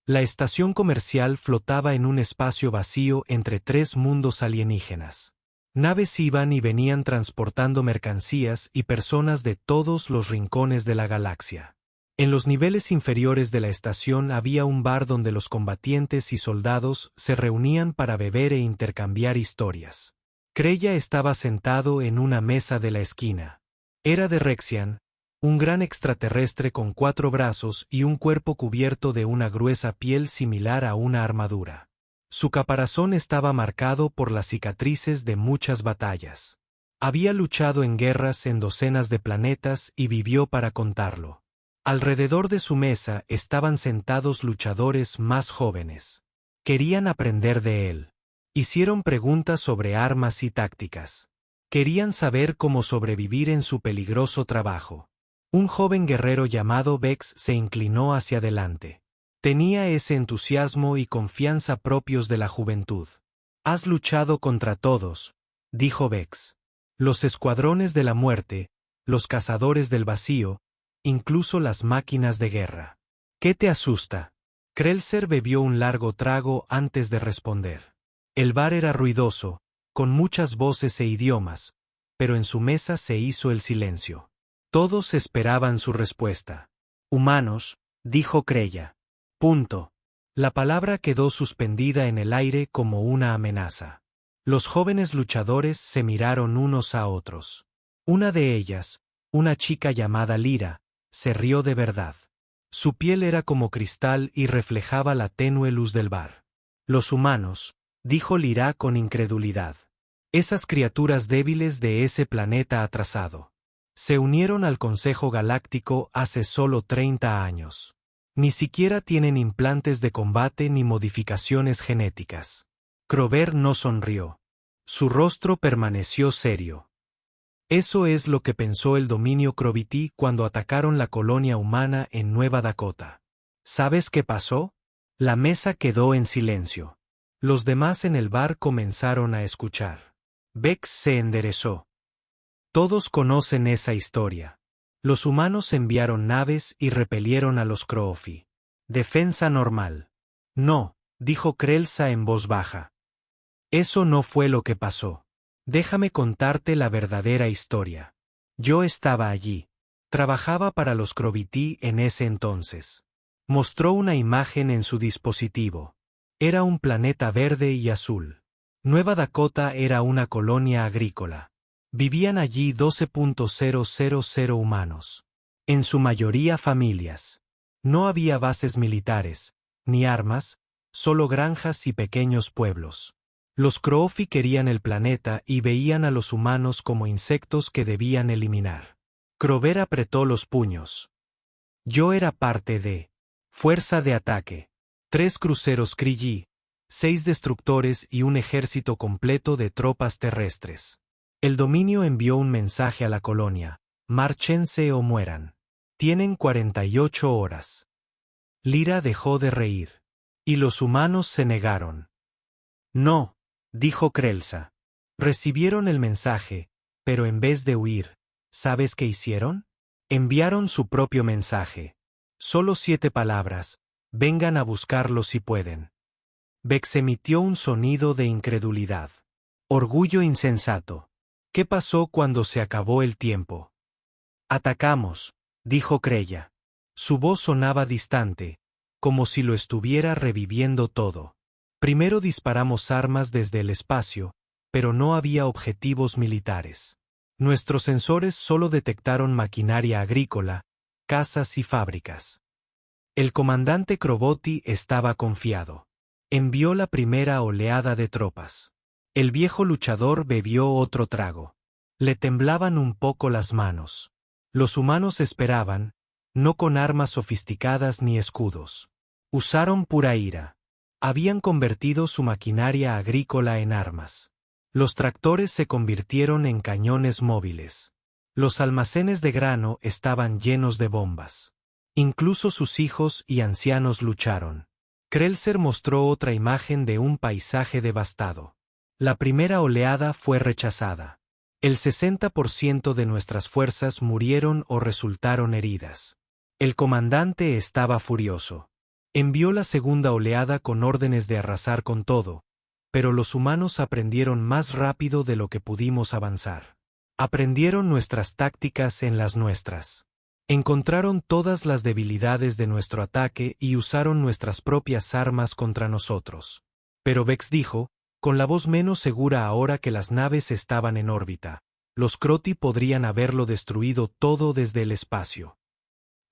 La estación comercial flotaba en un espacio vacío entre tres mundos alienígenas. Naves iban y venían transportando mercancías y personas de todos los rincones de la galaxia. En los niveles inferiores de la estación había un bar donde los combatientes y soldados se reunían para beber e intercambiar historias. Kreia estaba sentado en una mesa de la esquina. Era de Rexian, un gran extraterrestre con 4 brazos y un cuerpo cubierto de una gruesa piel similar a una armadura. Su caparazón estaba marcado por las cicatrices de muchas batallas. Había luchado en guerras en docenas de planetas y vivió para contarlo. Alrededor de su mesa estaban sentados luchadores más jóvenes. Querían aprender de él. Hicieron preguntas sobre armas y tácticas. Querían saber cómo sobrevivir en su peligroso trabajo. Un joven guerrero llamado Vex se inclinó hacia adelante. Tenía ese entusiasmo y confianza propios de la juventud. «Has luchado contra todos», dijo Vex. «Los escuadrones de la muerte, los cazadores del vacío, incluso las máquinas de guerra. ¿Qué te asusta?» Krelser bebió un largo trago antes de responder. El bar era ruidoso, con muchas voces e idiomas, pero en su mesa se hizo el silencio. Todos esperaban su respuesta. «Humanos», dijo Kreia. Punto. La palabra quedó suspendida en el aire como una amenaza. Los jóvenes luchadores se miraron unos a otros. Una de ellas, una chica llamada Lyra, se rió de verdad. Su piel era como cristal y reflejaba la tenue luz del bar. «Los humanos», dijo Lyra con incredulidad. «Esas criaturas débiles de ese planeta atrasado. Se unieron al Consejo Galáctico hace solo 30 años. Ni siquiera tienen implantes de combate ni modificaciones genéticas». Crover no sonrió. Su rostro permaneció serio. Eso es lo que pensó el dominio Croviti cuando atacaron la colonia humana en Nueva Dakota. ¿Sabes qué pasó? La mesa quedó en silencio. Los demás en el bar comenzaron a escuchar. Vex se enderezó. Todos conocen esa historia. Los humanos enviaron naves y repelieron a los Croofi. Defensa normal. No, dijo Krelsa en voz baja. Eso no fue lo que pasó. Déjame contarte la verdadera historia. Yo estaba allí. Trabajaba para los Croviti en ese entonces. Mostró una imagen en su dispositivo. Era un planeta verde y azul. Nueva Dakota era una colonia agrícola. Vivían allí 12.000 humanos. En su mayoría familias. No había bases militares, ni armas, solo granjas y pequeños pueblos. Los Croofi querían el planeta y veían a los humanos como insectos que debían eliminar. Crover apretó los puños. Yo era parte de fuerza de ataque. 3 cruceros Kree, 6 destructores y un ejército completo de tropas terrestres. El dominio envió un mensaje a la colonia: márchense o mueran. Tienen 48 horas. Lyra dejó de reír. Y los humanos se negaron. No, dijo Krelsa. Recibieron el mensaje, pero en vez de huir, ¿sabes qué hicieron? Enviaron su propio mensaje. Solo 7 palabras: vengan a buscarlo si pueden. Vex emitió un sonido de incredulidad. Orgullo insensato. ¿Qué pasó cuando se acabó el tiempo? Atacamos, dijo Kreia. Su voz sonaba distante, como si lo estuviera reviviendo todo. Primero disparamos armas desde el espacio, pero no había objetivos militares. Nuestros sensores solo detectaron maquinaria agrícola, casas y fábricas. El comandante Croboti estaba confiado. Envió la primera oleada de tropas. El viejo luchador bebió otro trago. Le temblaban un poco las manos. Los humanos esperaban, no con armas sofisticadas ni escudos. Usaron pura ira. Habían convertido su maquinaria agrícola en armas. Los tractores se convirtieron en cañones móviles. Los almacenes de grano estaban llenos de bombas. Incluso sus hijos y ancianos lucharon. Krelser mostró otra imagen de un paisaje devastado. La primera oleada fue rechazada. El 60% de nuestras fuerzas murieron o resultaron heridas. El comandante estaba furioso. Envió la segunda oleada con órdenes de arrasar con todo, pero los humanos aprendieron más rápido de lo que pudimos avanzar. Aprendieron nuestras tácticas en las nuestras. Encontraron todas las debilidades de nuestro ataque y usaron nuestras propias armas contra nosotros. Pero Vex dijo, con la voz menos segura ahora que las naves estaban en órbita, los Croti podrían haberlo destruido todo desde el espacio.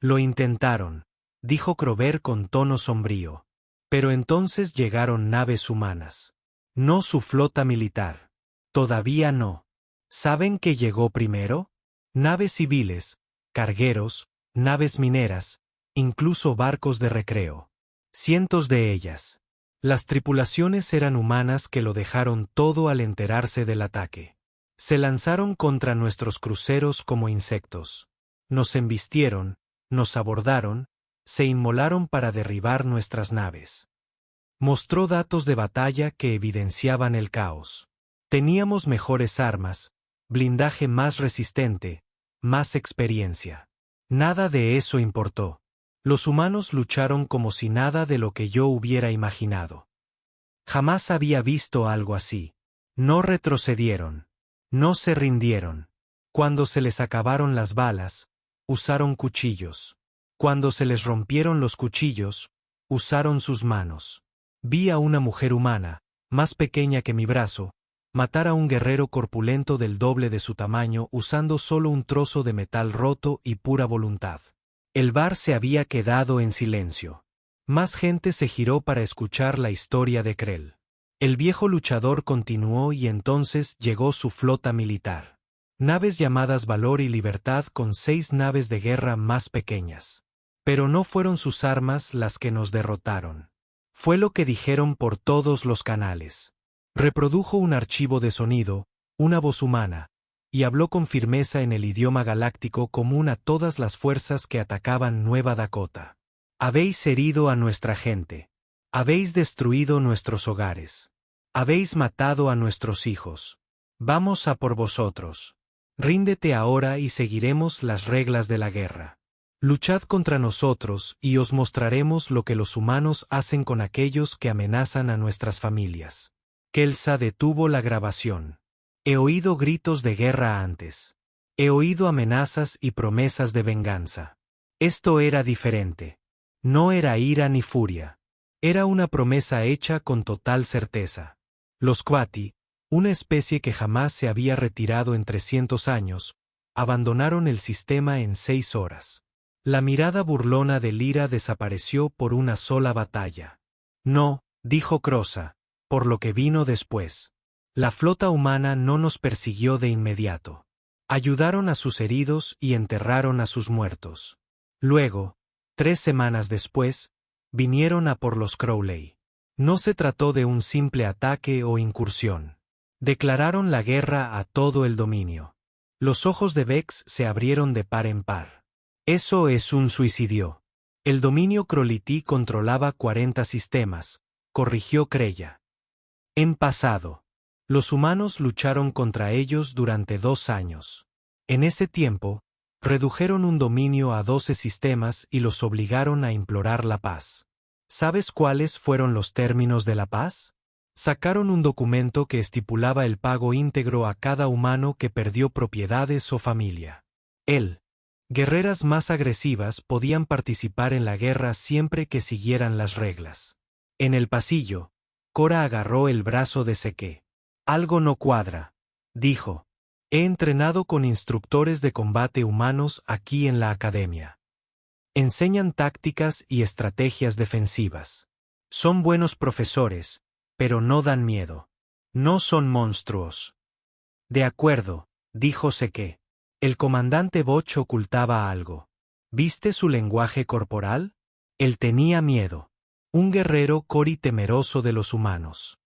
Lo intentaron, dijo Crover con tono sombrío. Pero entonces llegaron naves humanas. No su flota militar. Todavía no. ¿Saben qué llegó primero? Naves civiles, cargueros, naves mineras, incluso barcos de recreo. Cientos de ellas. Las tripulaciones eran humanas que lo dejaron todo al enterarse del ataque. Se lanzaron contra nuestros cruceros como insectos. Nos embistieron, nos abordaron, se inmolaron para derribar nuestras naves. Mostró datos de batalla que evidenciaban el caos. Teníamos mejores armas, blindaje más resistente, más experiencia. Nada de eso importó. Los humanos lucharon como si nada de lo que yo hubiera imaginado. Jamás había visto algo así. No retrocedieron. No se rindieron. Cuando se les acabaron las balas, usaron cuchillos. Cuando se les rompieron los cuchillos, usaron sus manos. Vi a una mujer humana, más pequeña que mi brazo, matar a un guerrero corpulento del doble de su tamaño usando solo un trozo de metal roto y pura voluntad. El bar se había quedado en silencio. Más gente se giró para escuchar la historia de Krell. El viejo luchador continuó y entonces llegó su flota militar. Naves llamadas Valor y Libertad con 6 naves de guerra más pequeñas. Pero no fueron sus armas las que nos derrotaron. Fue lo que dijeron por todos los canales. Reprodujo un archivo de sonido, una voz humana, y habló con firmeza en el idioma galáctico común a todas las fuerzas que atacaban Nueva Dakota. Habéis herido a nuestra gente. Habéis destruido nuestros hogares. Habéis matado a nuestros hijos. Vamos a por vosotros. Ríndete ahora y seguiremos las reglas de la guerra. Luchad contra nosotros y os mostraremos lo que los humanos hacen con aquellos que amenazan a nuestras familias. Kelsa detuvo la grabación. He oído gritos de guerra antes. He oído amenazas y promesas de venganza. Esto era diferente. No era ira ni furia. Era una promesa hecha con total certeza. Los Quati, una especie que jamás se había retirado en 300 años, abandonaron el sistema en 6 horas. La mirada burlona de Lyra desapareció por una sola batalla. No, dijo Crozza, por lo que vino después. La flota humana no nos persiguió de inmediato. Ayudaron a sus heridos y enterraron a sus muertos. Luego, 3 semanas después, vinieron a por los Crowley. No se trató de un simple ataque o incursión. Declararon la guerra a todo el dominio. Los ojos de Vex se abrieron de par en par. Eso es un suicidio. El dominio Crolití controlaba 40 sistemas, corrigió Kreia. En pasado. Los humanos lucharon contra ellos durante 2 años. En ese tiempo, redujeron un dominio a 12 sistemas y los obligaron a implorar la paz. ¿Sabes cuáles fueron los términos de la paz? Sacaron un documento que estipulaba el pago íntegro a cada humano que perdió propiedades o familia. Guerreras más agresivas podían participar en la guerra siempre que siguieran las reglas. En el pasillo, Cora agarró el brazo de Seke. Algo no cuadra, dijo. He entrenado con instructores de combate humanos aquí en la academia. Enseñan tácticas y estrategias defensivas. Son buenos profesores, pero no dan miedo. No son monstruos. De acuerdo, dijo Seke. El comandante Boch ocultaba algo. ¿Viste su lenguaje corporal? Él tenía miedo. Un guerrero Cori temeroso de los humanos.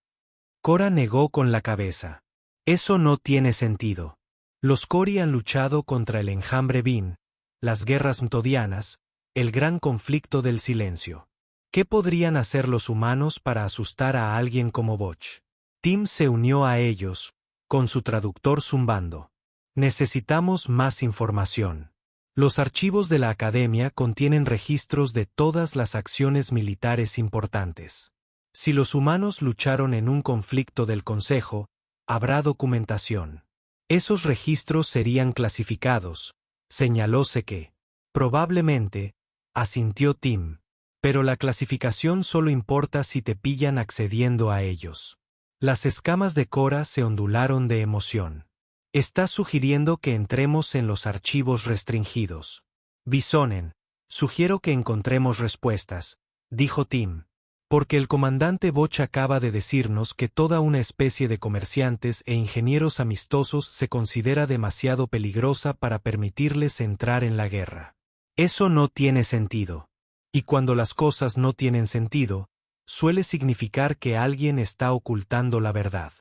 Cora negó con la cabeza. Eso no tiene sentido. Los Cori han luchado contra el enjambre Bin, las guerras mtodianas, el gran conflicto del silencio. ¿Qué podrían hacer los humanos para asustar a alguien como Boch? Tim se unió a ellos, con su traductor zumbando. Necesitamos más información. Los archivos de la Academia contienen registros de todas las acciones militares importantes. Si los humanos lucharon en un conflicto del Consejo, habrá documentación. Esos registros serían clasificados, señaló Seke. Probablemente, asintió Tim. Pero la clasificación solo importa si te pillan accediendo a ellos. Las escamas de Cora se ondularon de emoción. Estás sugiriendo que entremos en los archivos restringidos. Bisonen, sugiero que encontremos respuestas, dijo Tim. Porque el comandante Boch acaba de decirnos que toda una especie de comerciantes e ingenieros amistosos se considera demasiado peligrosa para permitirles entrar en la guerra. Eso no tiene sentido. Y cuando las cosas no tienen sentido, suele significar que alguien está ocultando la verdad.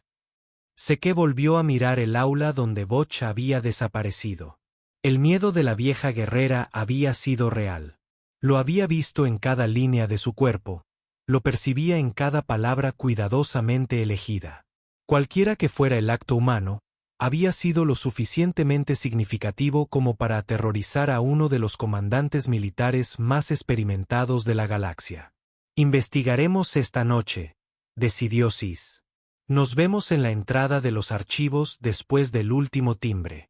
Seke volvió a mirar el aula donde Boch había desaparecido. El miedo de la vieja guerrera había sido real. Lo había visto en cada línea de su cuerpo, lo percibía en cada palabra cuidadosamente elegida. Cualquiera que fuera el acto humano, había sido lo suficientemente significativo como para aterrorizar a uno de los comandantes militares más experimentados de la galaxia. Investigaremos esta noche, decidió Sis. Nos vemos en la entrada de los archivos después del último timbre.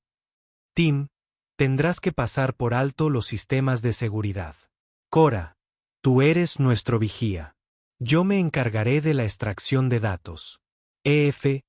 Tim, tendrás que pasar por alto los sistemas de seguridad. Cora, tú eres nuestro vigía. Yo me encargaré de la extracción de datos. EF.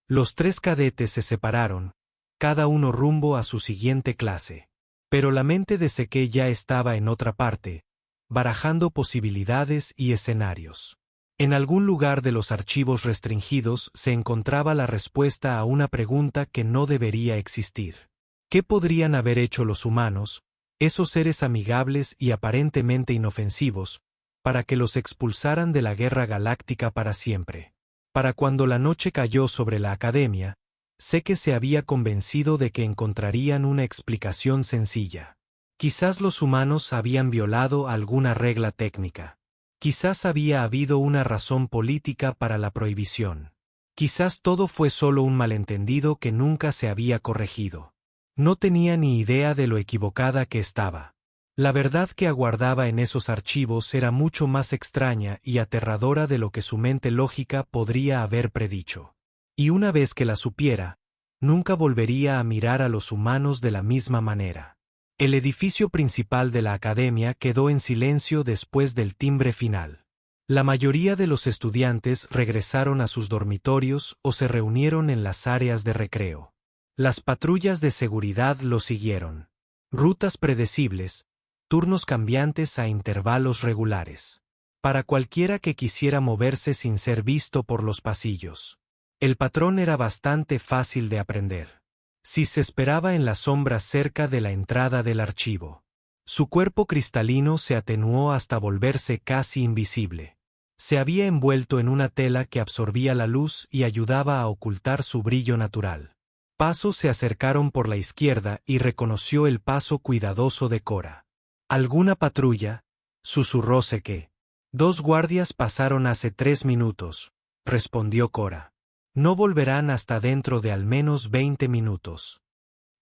Los tres cadetes se separaron, cada uno rumbo a su siguiente clase. Pero la mente de Seke ya estaba en otra parte, barajando posibilidades y escenarios. En algún lugar de los archivos restringidos se encontraba la respuesta a una pregunta que no debería existir. ¿Qué podrían haber hecho los humanos, esos seres amigables y aparentemente inofensivos, para que los expulsaran de la guerra galáctica para siempre? Para cuando la noche cayó sobre la Academia, Seke se había convencido de que encontrarían una explicación sencilla. Quizás los humanos habían violado alguna regla técnica. Quizás había habido una razón política para la prohibición. Quizás todo fue solo un malentendido que nunca se había corregido. No tenía ni idea de lo equivocada que estaba. La verdad que aguardaba en esos archivos era mucho más extraña y aterradora de lo que su mente lógica podría haber predicho. Y una vez que la supiera, nunca volvería a mirar a los humanos de la misma manera. El edificio principal de la Academia quedó en silencio después del timbre final. La mayoría de los estudiantes regresaron a sus dormitorios o se reunieron en las áreas de recreo. Las patrullas de seguridad lo siguieron. Rutas predecibles, turnos cambiantes a intervalos regulares. Para cualquiera que quisiera moverse sin ser visto por los pasillos. El patrón era bastante fácil de aprender. Si se esperaba en la sombra cerca de la entrada del archivo. Su cuerpo cristalino se atenuó hasta volverse casi invisible. Se había envuelto en una tela que absorbía la luz y ayudaba a ocultar su brillo natural. Pasos se acercaron por la izquierda y reconoció el paso cuidadoso de Cora. ¿Alguna patrulla?, susurró Seke. 2 guardias pasaron hace 3 minutos, respondió Cora. No volverán hasta dentro de al menos 20 minutos.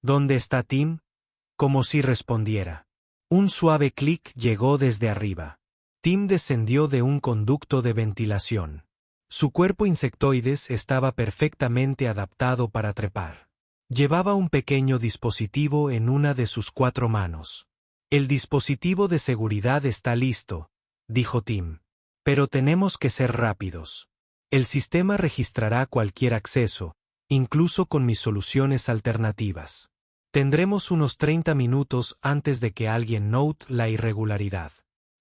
¿Dónde está Tim? Como si respondiera. Un suave clic llegó desde arriba. Tim descendió de un conducto de ventilación. Su cuerpo insectoides estaba perfectamente adaptado para trepar. Llevaba un pequeño dispositivo en una de sus 4 manos. El dispositivo de seguridad está listo, dijo Tim. Pero tenemos que ser rápidos. El sistema registrará cualquier acceso, incluso con mis soluciones alternativas. Tendremos unos 30 minutos antes de que alguien note la irregularidad.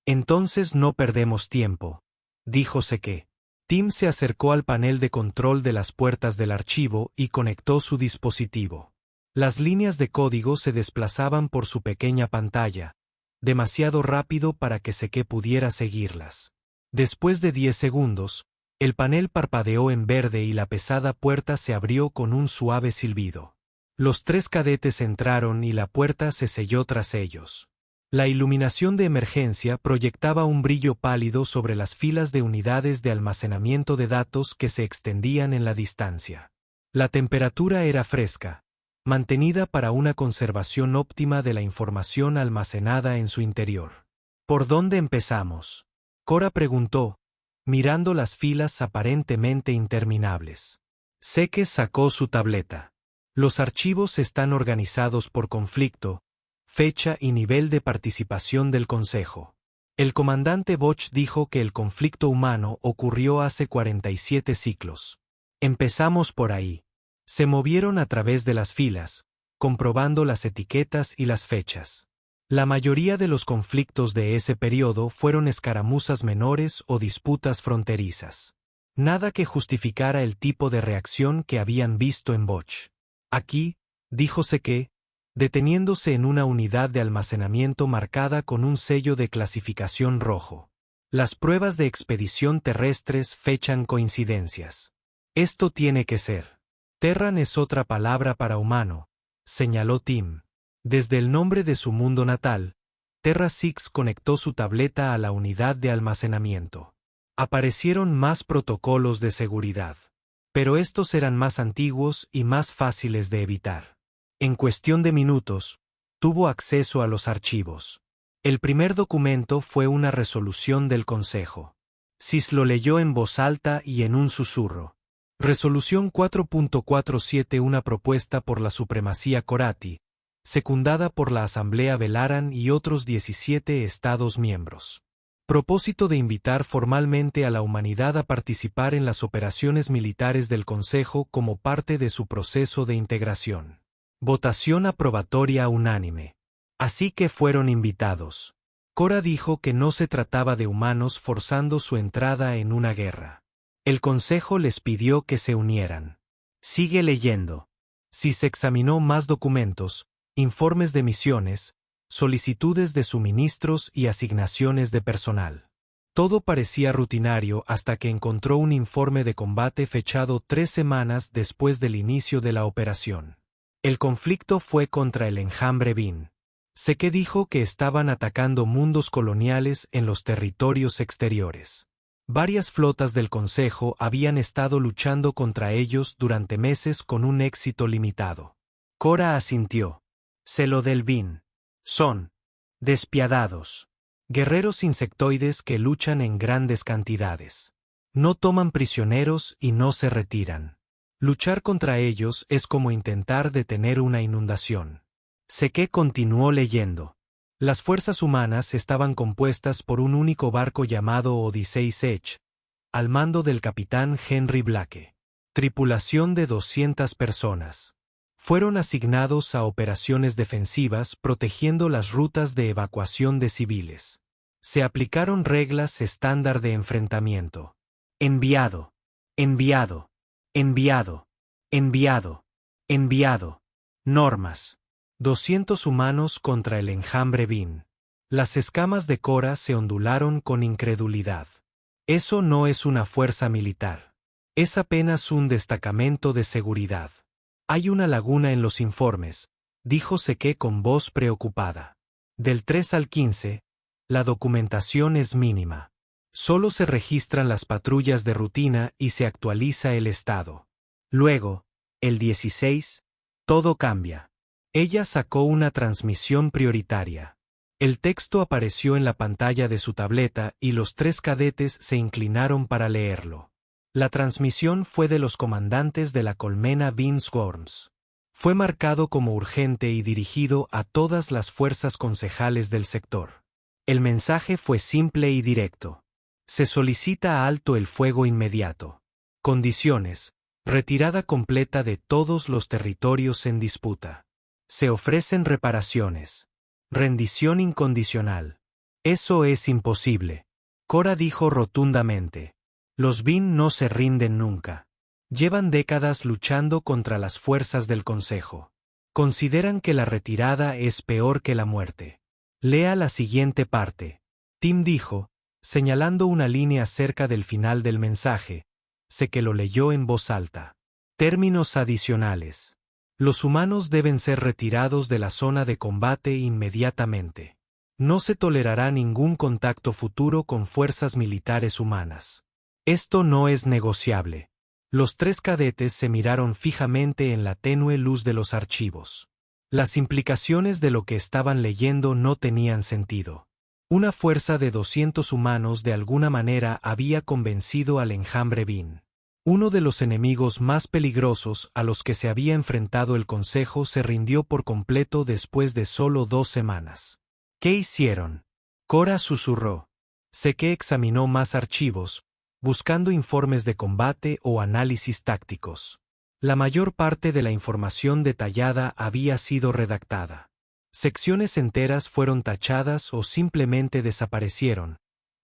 Entonces no perdemos tiempo, dijo Seke. Tim se acercó al panel de control de las puertas del archivo y conectó su dispositivo. Las líneas de código se desplazaban por su pequeña pantalla, demasiado rápido para que Seke pudiera seguirlas. Después de 10 segundos, el panel parpadeó en verde y la pesada puerta se abrió con un suave silbido. Los 3 cadetes entraron y la puerta se selló tras ellos. La iluminación de emergencia proyectaba un brillo pálido sobre las filas de unidades de almacenamiento de datos que se extendían en la distancia. La temperatura era fresca, mantenida para una conservación óptima de la información almacenada en su interior. ¿Por dónde empezamos? Cora preguntó, mirando las filas aparentemente interminables. Seke sacó su tableta. Los archivos están organizados por conflicto, fecha y nivel de participación del Consejo. El comandante Boch dijo que el conflicto humano ocurrió hace 47 ciclos. Empezamos por ahí. Se movieron a través de las filas, comprobando las etiquetas y las fechas. La mayoría de los conflictos de ese periodo fueron escaramuzas menores o disputas fronterizas. Nada que justificara el tipo de reacción que habían visto en Boch. Aquí, dijo Seke, deteniéndose en una unidad de almacenamiento marcada con un sello de clasificación rojo. Las pruebas de expedición terrestres fechan coincidencias. Esto tiene que ser. Terran es otra palabra para humano, señaló Tim. Desde el nombre de su mundo natal, Terra Six conectó su tableta a la unidad de almacenamiento. Aparecieron más protocolos de seguridad. Pero estos eran más antiguos y más fáciles de evitar. En cuestión de minutos, tuvo acceso a los archivos. El primer documento fue una resolución del Consejo. Sis lo leyó en voz alta y en un susurro. Resolución 4.47, una propuesta por la supremacía Corati, secundada por la Asamblea Velaran y otros 17 Estados miembros. Propósito de invitar formalmente a la humanidad a participar en las operaciones militares del Consejo como parte de su proceso de integración. Votación aprobatoria unánime. Así que fueron invitados. Cora dijo que no se trataba de humanos forzando su entrada en una guerra. El Consejo les pidió que se unieran. Sigue leyendo. Si se examinó más documentos, informes de misiones, solicitudes de suministros y asignaciones de personal. Todo parecía rutinario hasta que encontró un informe de combate fechado 3 semanas después del inicio de la operación. El conflicto fue contra el enjambre Bin. Seke dijo que estaban atacando mundos coloniales en los territorios exteriores. Varias flotas del Consejo habían estado luchando contra ellos durante meses con un éxito limitado. Cora asintió. Se lo del Bin. Son despiadados. Guerreros insectoides que luchan en grandes cantidades. No toman prisioneros y no se retiran. Luchar contra ellos es como intentar detener una inundación. Seke continuó leyendo. Las fuerzas humanas estaban compuestas por un único barco llamado Odyssey Edge, al mando del capitán Henry Blake. Tripulación de 200 personas. Fueron asignados a operaciones defensivas protegiendo las rutas de evacuación de civiles. Se aplicaron reglas estándar de enfrentamiento. Enviado. Enviado. Enviado. Enviado. Enviado. Normas. 200 humanos contra el enjambre Bin. Las escamas de Cora se ondularon con incredulidad. Eso no es una fuerza militar. Es apenas un destacamento de seguridad. Hay una laguna en los informes, dijo Seke con voz preocupada. Del 3 al 15, la documentación es mínima. Solo se registran las patrullas de rutina y se actualiza el estado. Luego, el 16, todo cambia. Ella sacó una transmisión prioritaria. El texto apareció en la pantalla de su tableta y los 3 cadetes se inclinaron para leerlo. La transmisión fue de los comandantes de la colmena Vince Worms. Fue marcado como urgente y dirigido a todas las fuerzas concejales del sector. El mensaje fue simple y directo. Se solicita alto el fuego inmediato. Condiciones: retirada completa de todos los territorios en disputa. Se ofrecen reparaciones. Rendición incondicional. Eso es imposible. Cora dijo rotundamente. Los Bin no se rinden nunca. Llevan décadas luchando contra las fuerzas del Consejo. Consideran que la retirada es peor que la muerte. Lea la siguiente parte. Tim dijo, señalando una línea cerca del final del mensaje. Sé que lo leyó en voz alta. Términos adicionales. Los humanos deben ser retirados de la zona de combate inmediatamente. No se tolerará ningún contacto futuro con fuerzas militares humanas. Esto no es negociable. Los tres cadetes se miraron fijamente en la tenue luz de los archivos. Las implicaciones de lo que estaban leyendo no tenían sentido. Una fuerza de 200 humanos de alguna manera había convencido al enjambre Bean. Uno de los enemigos más peligrosos a los que se había enfrentado el Consejo se rindió por completo después de solo 2 semanas. ¿Qué hicieron? Cora susurró. Sé que examinó más archivos, buscando informes de combate o análisis tácticos. La mayor parte de la información detallada había sido redactada. Secciones enteras fueron tachadas o simplemente desaparecieron,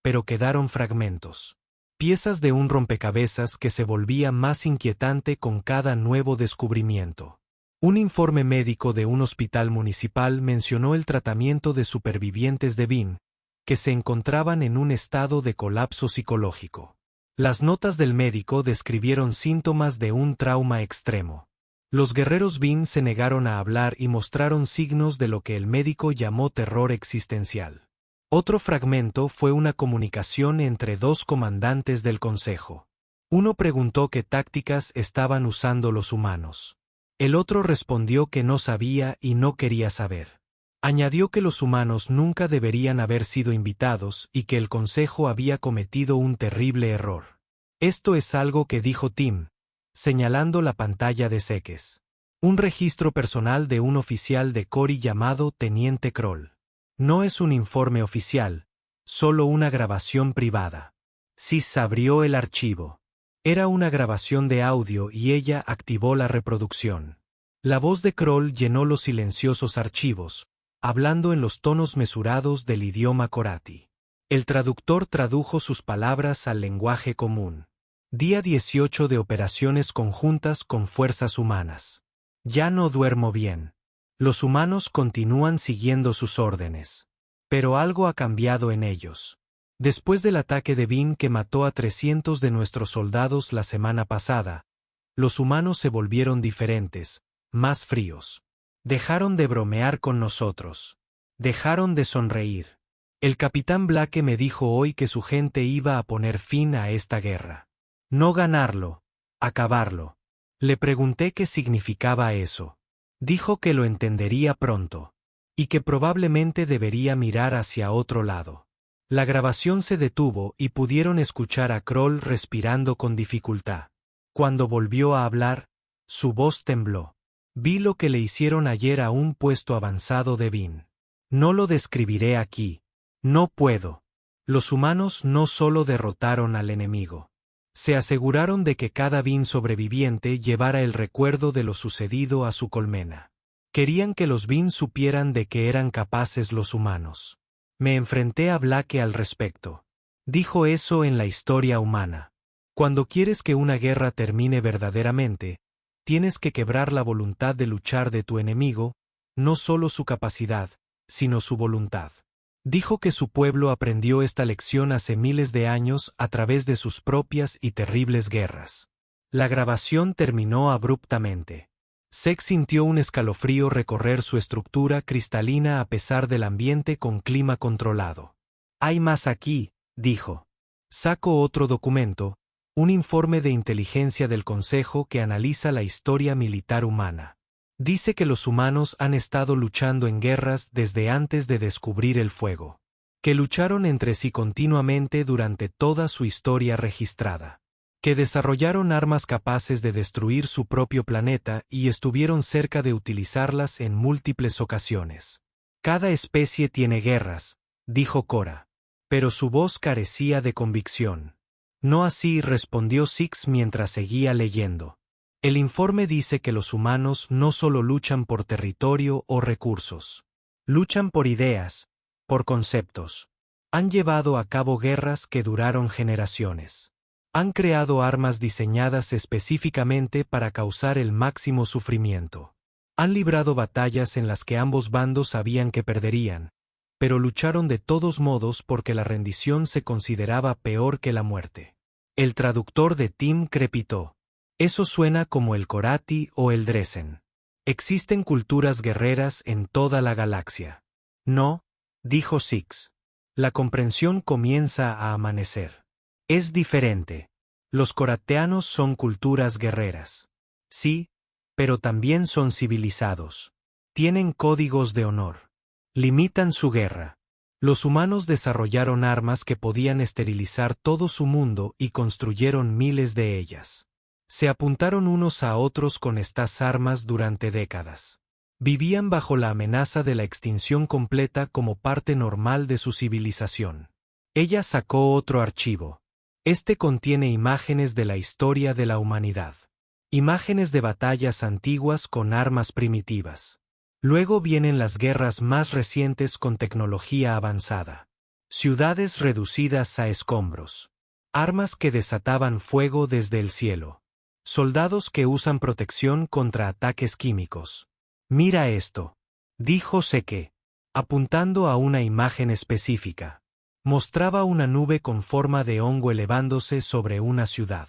pero quedaron fragmentos. Piezas de un rompecabezas que se volvía más inquietante con cada nuevo descubrimiento. Un informe médico de un hospital municipal mencionó el tratamiento de supervivientes de Bean, que se encontraban en un estado de colapso psicológico. Las notas del médico describieron síntomas de un trauma extremo. Los guerreros Bean se negaron a hablar y mostraron signos de lo que el médico llamó terror existencial. Otro fragmento fue una comunicación entre 2 comandantes del Consejo. Uno preguntó qué tácticas estaban usando los humanos. El otro respondió que no sabía y no quería saber. Añadió que los humanos nunca deberían haber sido invitados y que el Consejo había cometido un terrible error. Esto es algo que dijo Tim, señalando la pantalla de Seques. Un registro personal de un oficial de Cori llamado Teniente Kroll. No es un informe oficial, solo una grabación privada. Sis abrió el archivo. Era una grabación de audio y ella activó la reproducción. La voz de Kroll llenó los silenciosos archivos, hablando en los tonos mesurados del idioma Corati. El traductor tradujo sus palabras al lenguaje común. Día 18 de operaciones conjuntas con fuerzas humanas. Ya no duermo bien. Los humanos continúan siguiendo sus órdenes. Pero algo ha cambiado en ellos. Después del ataque de Bean que mató a 300 de nuestros soldados la semana pasada, los humanos se volvieron diferentes, más fríos. Dejaron de bromear con nosotros. Dejaron de sonreír. El capitán Blake me dijo hoy que su gente iba a poner fin a esta guerra. No ganarlo, acabarlo. Le pregunté qué significaba eso. Dijo que lo entendería pronto. Y que probablemente debería mirar hacia otro lado. La grabación se detuvo y pudieron escuchar a Kroll respirando con dificultad. Cuando volvió a hablar, su voz tembló. Vi lo que le hicieron ayer a un puesto avanzado de Bean. No lo describiré aquí. No puedo. Los humanos no solo derrotaron al enemigo. Se aseguraron de que cada Bean sobreviviente llevara el recuerdo de lo sucedido a su colmena. Querían que los Bean supieran de qué eran capaces los humanos. Me enfrenté a Blake al respecto. Dijo eso en la historia humana. Cuando quieres que una guerra termine verdaderamente, tienes que quebrar la voluntad de luchar de tu enemigo, no solo su capacidad, sino su voluntad. Dijo que su pueblo aprendió esta lección hace miles de años a través de sus propias y terribles guerras. La grabación terminó abruptamente. Sex sintió un escalofrío recorrer su estructura cristalina a pesar del ambiente con clima controlado. Hay más aquí, dijo. Sacó otro documento, un informe de inteligencia del Consejo que analiza la historia militar humana. Dice que los humanos han estado luchando en guerras desde antes de descubrir el fuego. Que lucharon entre sí continuamente durante toda su historia registrada. Que desarrollaron armas capaces de destruir su propio planeta y estuvieron cerca de utilizarlas en múltiples ocasiones. Cada especie tiene guerras, dijo Cora. Pero su voz carecía de convicción. No así, respondió Six mientras seguía leyendo. El informe dice que los humanos no solo luchan por territorio o recursos. Luchan por ideas, por conceptos. Han llevado a cabo guerras que duraron generaciones. Han creado armas diseñadas específicamente para causar el máximo sufrimiento. Han librado batallas en las que ambos bandos sabían que perderían, pero lucharon de todos modos porque la rendición se consideraba peor que la muerte. El traductor de Tim crepitó. Eso suena como el Corati o el Dresen. Existen culturas guerreras en toda la galaxia. No, dijo Six. La comprensión comienza a amanecer. Es diferente. Los corateanos son culturas guerreras. Sí, pero también son civilizados. Tienen códigos de honor. Limitan su guerra. Los humanos desarrollaron armas que podían esterilizar todo su mundo y construyeron miles de ellas. Se apuntaron unos a otros con estas armas durante décadas. Vivían bajo la amenaza de la extinción completa como parte normal de su civilización. Ella sacó otro archivo. Este contiene imágenes de la historia de la humanidad. Imágenes de batallas antiguas con armas primitivas. Luego vienen las guerras más recientes con tecnología avanzada. Ciudades reducidas a escombros. Armas que desataban fuego desde el cielo. Soldados que usan protección contra ataques químicos. Mira esto, dijo Seke, apuntando a una imagen específica. Mostraba una nube con forma de hongo elevándose sobre una ciudad.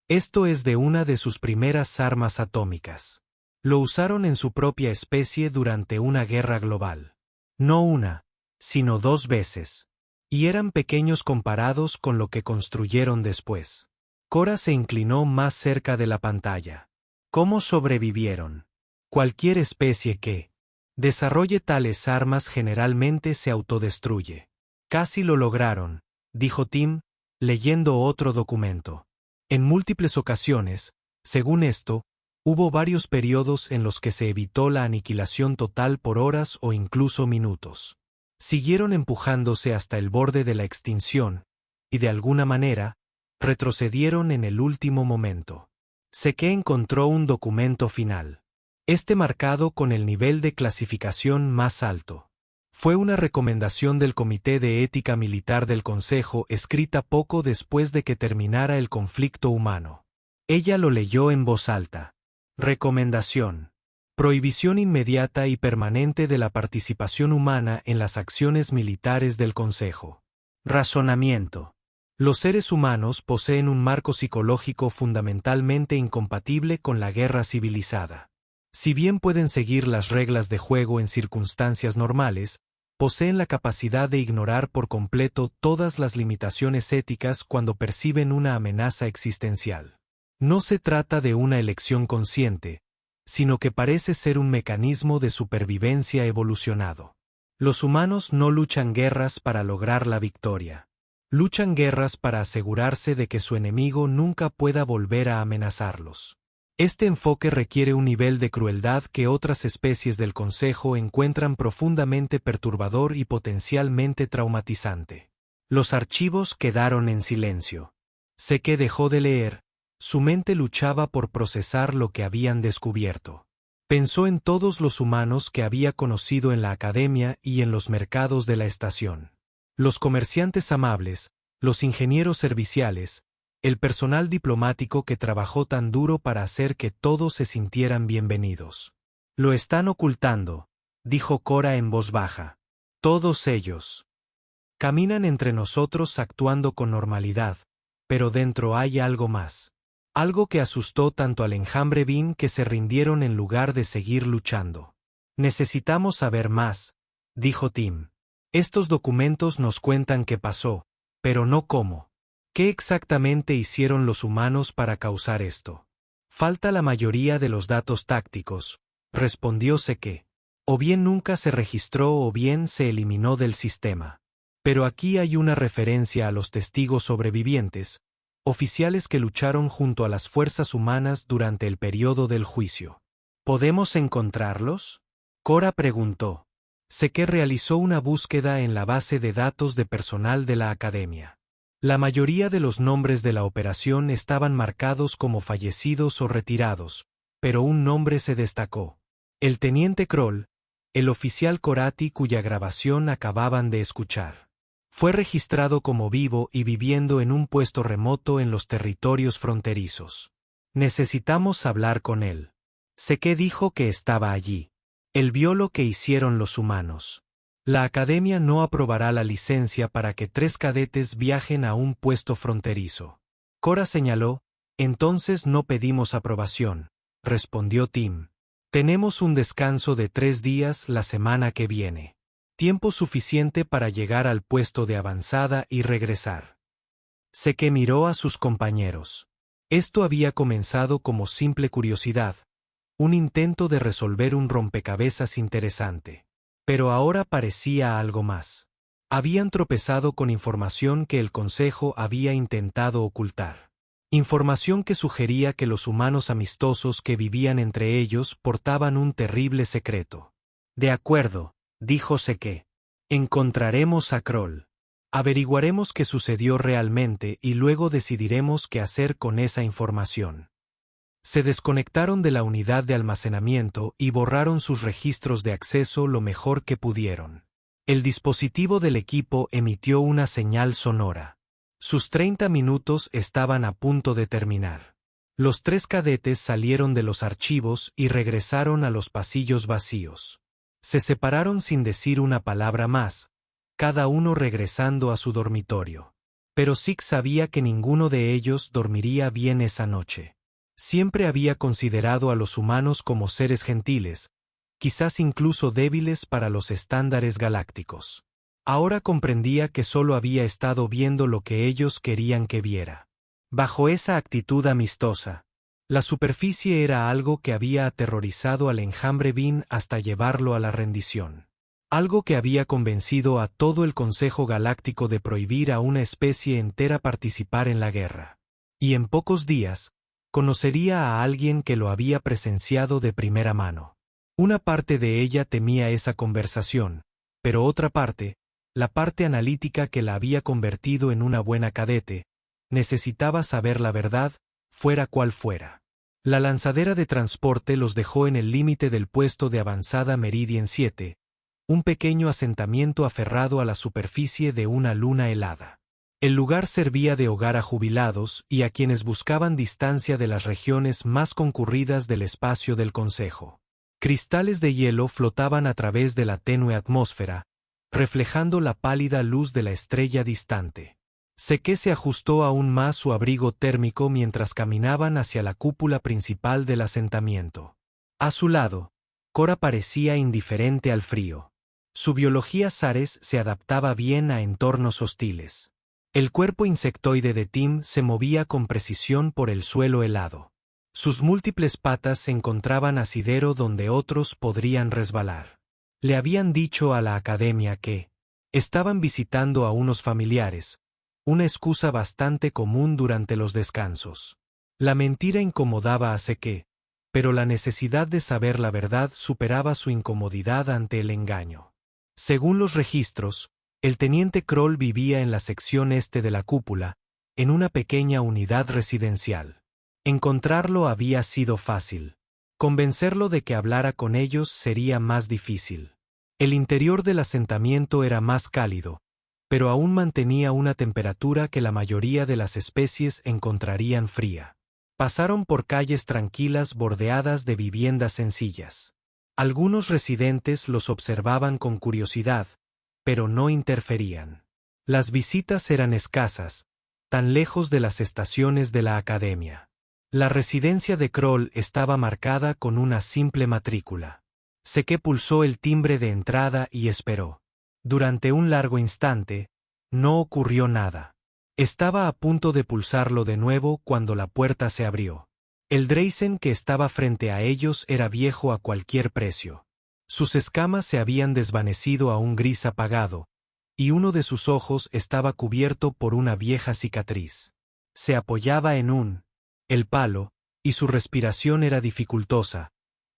Esto es de una de sus primeras armas atómicas. Lo usaron en su propia especie durante una guerra global. No una, sino 2 veces. Y eran pequeños comparados con lo que construyeron después. Cora se inclinó más cerca de la pantalla. ¿Cómo sobrevivieron? Cualquier especie que desarrolle tales armas generalmente se autodestruye. Casi lo lograron, dijo Tim, leyendo otro documento. En múltiples ocasiones, según esto, hubo varios periodos en los que se evitó la aniquilación total por horas o incluso minutos. Siguieron empujándose hasta el borde de la extinción, y de alguna manera, retrocedieron en el último momento. Seke encontró un documento final. Este marcado con el nivel de clasificación más alto. Fue una recomendación del Comité de Ética Militar del Consejo escrita poco después de que terminara el conflicto humano. Ella lo leyó en voz alta. Recomendación. Prohibición inmediata y permanente de la participación humana en las acciones militares del Consejo. Razonamiento. Los seres humanos poseen un marco psicológico fundamentalmente incompatible con la guerra civilizada. Si bien pueden seguir las reglas de juego en circunstancias normales, poseen la capacidad de ignorar por completo todas las limitaciones éticas cuando perciben una amenaza existencial. No se trata de una elección consciente, sino que parece ser un mecanismo de supervivencia evolucionado. Los humanos no luchan guerras para lograr la victoria. Luchan guerras para asegurarse de que su enemigo nunca pueda volver a amenazarlos. Este enfoque requiere un nivel de crueldad que otras especies del Consejo encuentran profundamente perturbador y potencialmente traumatizante. Los archivos quedaron en silencio. Seke dejó de leer, su mente luchaba por procesar lo que habían descubierto. Pensó en todos los humanos que había conocido en la academia y en los mercados de la estación. Los comerciantes amables, los ingenieros serviciales, el personal diplomático que trabajó tan duro para hacer que todos se sintieran bienvenidos. Lo están ocultando, dijo Cora en voz baja. Todos ellos. Caminan entre nosotros actuando con normalidad, pero dentro hay algo más. Algo que asustó tanto al enjambre Bin que se rindieron en lugar de seguir luchando. Necesitamos saber más, dijo Tim. Estos documentos nos cuentan qué pasó, pero no cómo. ¿Qué exactamente hicieron los humanos para causar esto? Falta la mayoría de los datos tácticos, respondió Seke. O bien nunca se registró o bien se eliminó del sistema. Pero aquí hay una referencia a los testigos sobrevivientes, oficiales que lucharon junto a las fuerzas humanas durante el periodo del juicio. ¿Podemos encontrarlos? Cora preguntó. Seke realizó una búsqueda en la base de datos de personal de la academia. La mayoría de los nombres de la operación estaban marcados como fallecidos o retirados, pero un nombre se destacó. El teniente Kroll, el oficial Corati cuya grabación acababan de escuchar. Fue registrado como vivo y viviendo en un puesto remoto en los territorios fronterizos. Necesitamos hablar con él. Seke dijo que estaba allí. Él vio lo que hicieron los humanos. La academia no aprobará la licencia para que 3 cadetes viajen a un puesto fronterizo. Cora señaló, entonces no pedimos aprobación, respondió Tim. Tenemos un descanso de 3 días la semana que viene. Tiempo suficiente para llegar al puesto de avanzada y regresar. Seke miró a sus compañeros. Esto había comenzado como simple curiosidad, un intento de resolver un rompecabezas interesante. Pero ahora parecía algo más. Habían tropezado con información que el Consejo había intentado ocultar. Información que sugería que los humanos amistosos que vivían entre ellos portaban un terrible secreto. De acuerdo, dijo Seke. Encontraremos a Kroll. Averiguaremos qué sucedió realmente y luego decidiremos qué hacer con esa información. Se desconectaron de la unidad de almacenamiento y borraron sus registros de acceso lo mejor que pudieron. El dispositivo del equipo emitió una señal sonora. Sus 30 minutos estaban a punto de terminar. Los 3 cadetes salieron de los archivos y regresaron a los pasillos vacíos. Se separaron sin decir una palabra más, cada uno regresando a su dormitorio. Pero Zeke sabía que ninguno de ellos dormiría bien esa noche. Siempre había considerado a los humanos como seres gentiles, quizás incluso débiles para los estándares galácticos. Ahora comprendía que solo había estado viendo lo que ellos querían que viera. Bajo esa actitud amistosa, la superficie era algo que había aterrorizado al enjambre Bin hasta llevarlo a la rendición. Algo que había convencido a todo el Consejo Galáctico de prohibir a una especie entera participar en la guerra. Y en pocos días, conocería a alguien que lo había presenciado de primera mano. Una parte de ella temía esa conversación, pero otra parte, la parte analítica que la había convertido en una buena cadete, necesitaba saber la verdad, fuera cual fuera. La lanzadera de transporte los dejó en el límite del puesto de avanzada Meridian 7, un pequeño asentamiento aferrado a la superficie de una luna helada. El lugar servía de hogar a jubilados y a quienes buscaban distancia de las regiones más concurridas del espacio del Consejo. Cristales de hielo flotaban a través de la tenue atmósfera, reflejando la pálida luz de la estrella distante. Seke se ajustó aún más su abrigo térmico mientras caminaban hacia la cúpula principal del asentamiento. A su lado, Cora parecía indiferente al frío. Su biología Zares se adaptaba bien a entornos hostiles. El cuerpo insectoide de Tim se movía con precisión por el suelo helado. Sus múltiples patas se encontraban asidero donde otros podrían resbalar. Le habían dicho a la academia que estaban visitando a unos familiares, una excusa bastante común durante los descansos. La mentira incomodaba a Seke, pero la necesidad de saber la verdad superaba su incomodidad ante el engaño. Según los registros, el teniente Kroll vivía en la sección este de la cúpula, en una pequeña unidad residencial. Encontrarlo había sido fácil. Convencerlo de que hablara con ellos sería más difícil. El interior del asentamiento era más cálido, pero aún mantenía una temperatura que la mayoría de las especies encontrarían fría. Pasaron por calles tranquilas bordeadas de viviendas sencillas. Algunos residentes los observaban con curiosidad, pero no interferían. Las visitas eran escasas, tan lejos de las estaciones de la academia. La residencia de Kroll estaba marcada con una simple matrícula. Seke pulsó el timbre de entrada y esperó. Durante un largo instante, no ocurrió nada. Estaba a punto de pulsarlo de nuevo cuando la puerta se abrió. El Dreisen que estaba frente a ellos era viejo a cualquier precio. Sus escamas se habían desvanecido a un gris apagado, y uno de sus ojos estaba cubierto por una vieja cicatriz. Se apoyaba en el palo, y su respiración era dificultosa,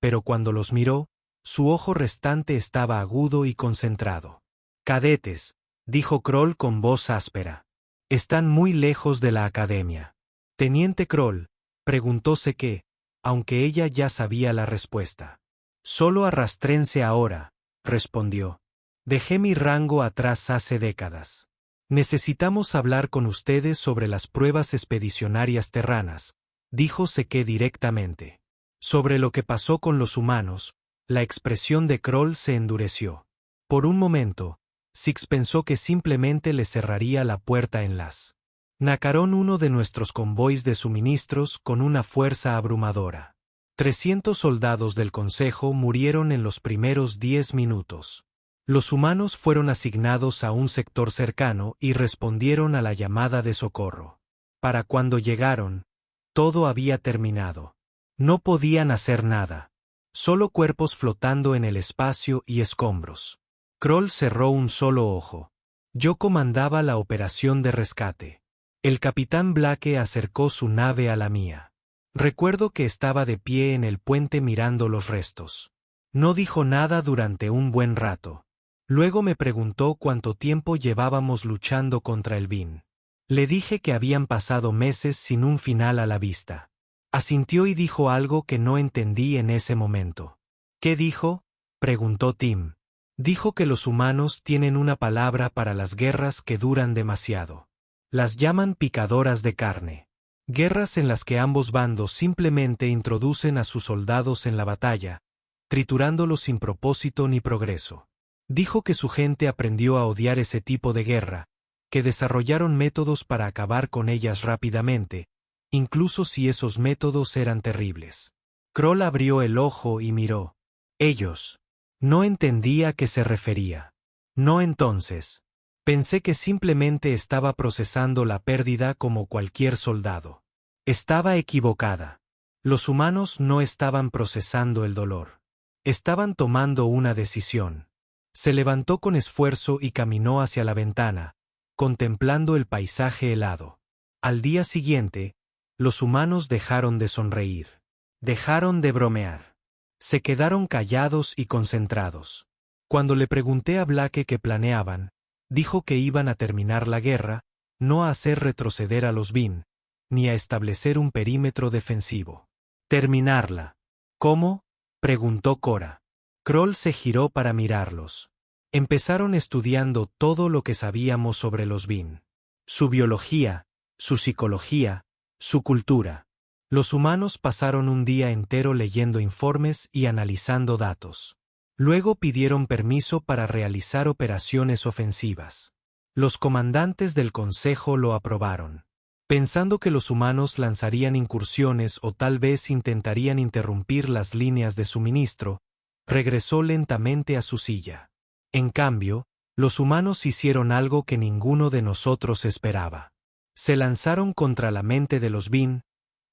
pero cuando los miró, su ojo restante estaba agudo y concentrado. «Cadetes», dijo Kroll con voz áspera. «Están muy lejos de la academia». «Teniente Kroll», preguntó Seke, aunque ella ya sabía la respuesta. «Solo arrastrense ahora», respondió. «Dejé mi rango atrás hace décadas. Necesitamos hablar con ustedes sobre las pruebas expedicionarias terranas», dijo Seke directamente. Sobre lo que pasó con los humanos, la expresión de Kroll se endureció. Por un momento, Six pensó que simplemente le cerraría la puerta en las. Nacaron uno de nuestros convoys de suministros con una fuerza abrumadora. 300 soldados del Consejo murieron en los primeros 10 minutos. Los humanos fueron asignados a un sector cercano y respondieron a la llamada de socorro. Para cuando llegaron, todo había terminado. No podían hacer nada. Solo cuerpos flotando en el espacio y escombros. Kroll cerró un solo ojo. Yo comandaba la operación de rescate. El capitán Blake acercó su nave a la mía. Recuerdo que estaba de pie en el puente mirando los restos. No dijo nada durante un buen rato. Luego me preguntó cuánto tiempo llevábamos luchando contra el Bin. Le dije que habían pasado meses sin un final a la vista. Asintió y dijo algo que no entendí en ese momento. ¿Qué dijo?, preguntó Tim. Dijo que los humanos tienen una palabra para las guerras que duran demasiado. Las llaman picadoras de carne. Guerras en las que ambos bandos simplemente introducen a sus soldados en la batalla, triturándolos sin propósito ni progreso. Dijo que su gente aprendió a odiar ese tipo de guerra, que desarrollaron métodos para acabar con ellas rápidamente, incluso si esos métodos eran terribles. Kroll abrió el ojo y miró. Ellos. No entendía a qué se refería. No entonces. Pensé que simplemente estaba procesando la pérdida como cualquier soldado. Estaba equivocada. Los humanos no estaban procesando el dolor. Estaban tomando una decisión. Se levantó con esfuerzo y caminó hacia la ventana, contemplando el paisaje helado. Al día siguiente, los humanos dejaron de sonreír. Dejaron de bromear. Se quedaron callados y concentrados. Cuando le pregunté a Blake qué planeaban, dijo que iban a terminar la guerra, no a hacer retroceder a los Bin, ni a establecer un perímetro defensivo. ¿Terminarla? ¿Cómo?, preguntó Cora. Kroll se giró para mirarlos. Empezaron estudiando todo lo que sabíamos sobre los Bin. Su biología, su psicología, su cultura. Los humanos pasaron un día entero leyendo informes y analizando datos. Luego pidieron permiso para realizar operaciones ofensivas. Los comandantes del Consejo lo aprobaron. Pensando que los humanos lanzarían incursiones o tal vez intentarían interrumpir las líneas de suministro, regresó lentamente a su silla. En cambio, los humanos hicieron algo que ninguno de nosotros esperaba. Se lanzaron contra la mente de los Bin,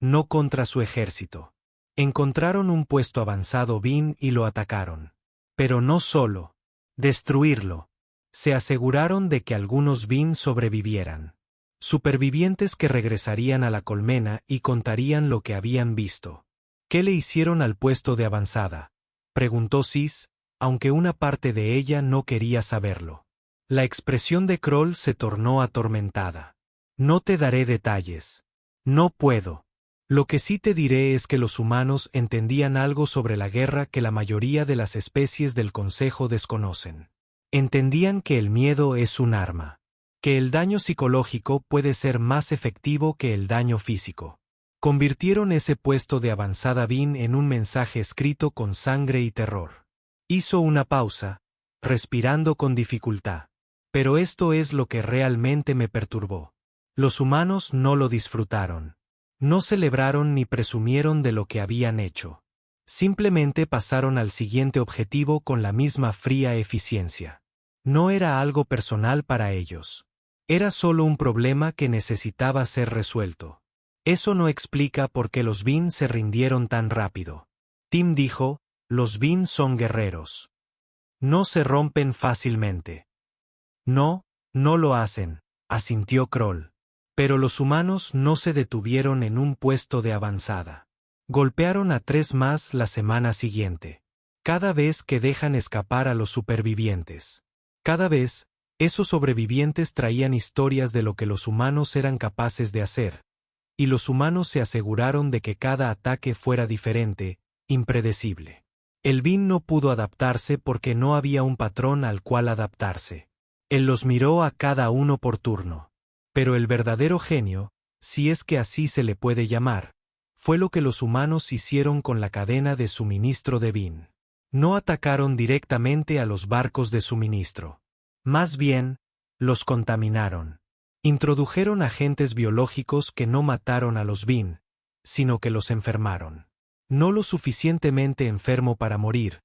no contra su ejército. Encontraron un puesto avanzado Bin y lo atacaron. Pero no solo destruirlo. Se aseguraron de que algunos Bin sobrevivieran. Supervivientes que regresarían a la colmena y contarían lo que habían visto. ¿Qué le hicieron al puesto de avanzada?, preguntó Sis, aunque una parte de ella no quería saberlo. La expresión de Kroll se tornó atormentada. No te daré detalles. No puedo. Lo que sí te diré es que los humanos entendían algo sobre la guerra que la mayoría de las especies del Consejo desconocen. Entendían que el miedo es un arma. Que el daño psicológico puede ser más efectivo que el daño físico. Convirtieron ese puesto de avanzada Bin en un mensaje escrito con sangre y terror. Hizo una pausa, respirando con dificultad. Pero esto es lo que realmente me perturbó. Los humanos no lo disfrutaron. No celebraron ni presumieron de lo que habían hecho. Simplemente pasaron al siguiente objetivo con la misma fría eficiencia. No era algo personal para ellos. Era solo un problema que necesitaba ser resuelto. Eso no explica por qué los Bin se rindieron tan rápido. Tim dijo, los Bin son guerreros. No se rompen fácilmente. No, no lo hacen, asintió Kroll. Pero los humanos no se detuvieron en un puesto de avanzada. Golpearon a 3 más la semana siguiente. Cada vez que dejan escapar a los supervivientes. Cada vez, esos sobrevivientes traían historias de lo que los humanos eran capaces de hacer, y los humanos se aseguraron de que cada ataque fuera diferente, impredecible. El Bin no pudo adaptarse porque no había un patrón al cual adaptarse. Él los miró a cada uno por turno. Pero el verdadero genio, si es que así se le puede llamar, fue lo que los humanos hicieron con la cadena de suministro de Bin. No atacaron directamente a los barcos de suministro. Más bien, los contaminaron. Introdujeron agentes biológicos que no mataron a los Bin, sino que los enfermaron. No lo suficientemente enfermo para morir,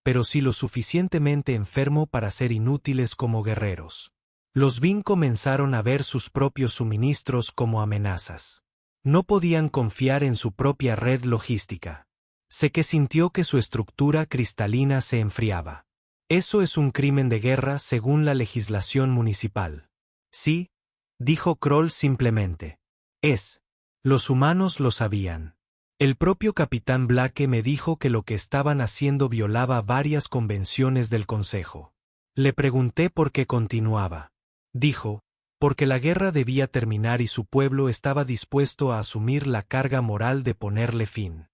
pero sí lo suficientemente enfermo para ser inútiles como guerreros. Los Vin comenzaron a ver sus propios suministros como amenazas. No podían confiar en su propia red logística. Sé que sintió que su estructura cristalina se enfriaba. Eso es un crimen de guerra según la legislación municipal. Sí, dijo Kroll simplemente. Los humanos lo sabían. El propio capitán Blake me dijo que lo que estaban haciendo violaba varias convenciones del Consejo. Le pregunté por qué continuaba. Dijo, porque la guerra debía terminar y su pueblo estaba dispuesto a asumir la carga moral de ponerle fin.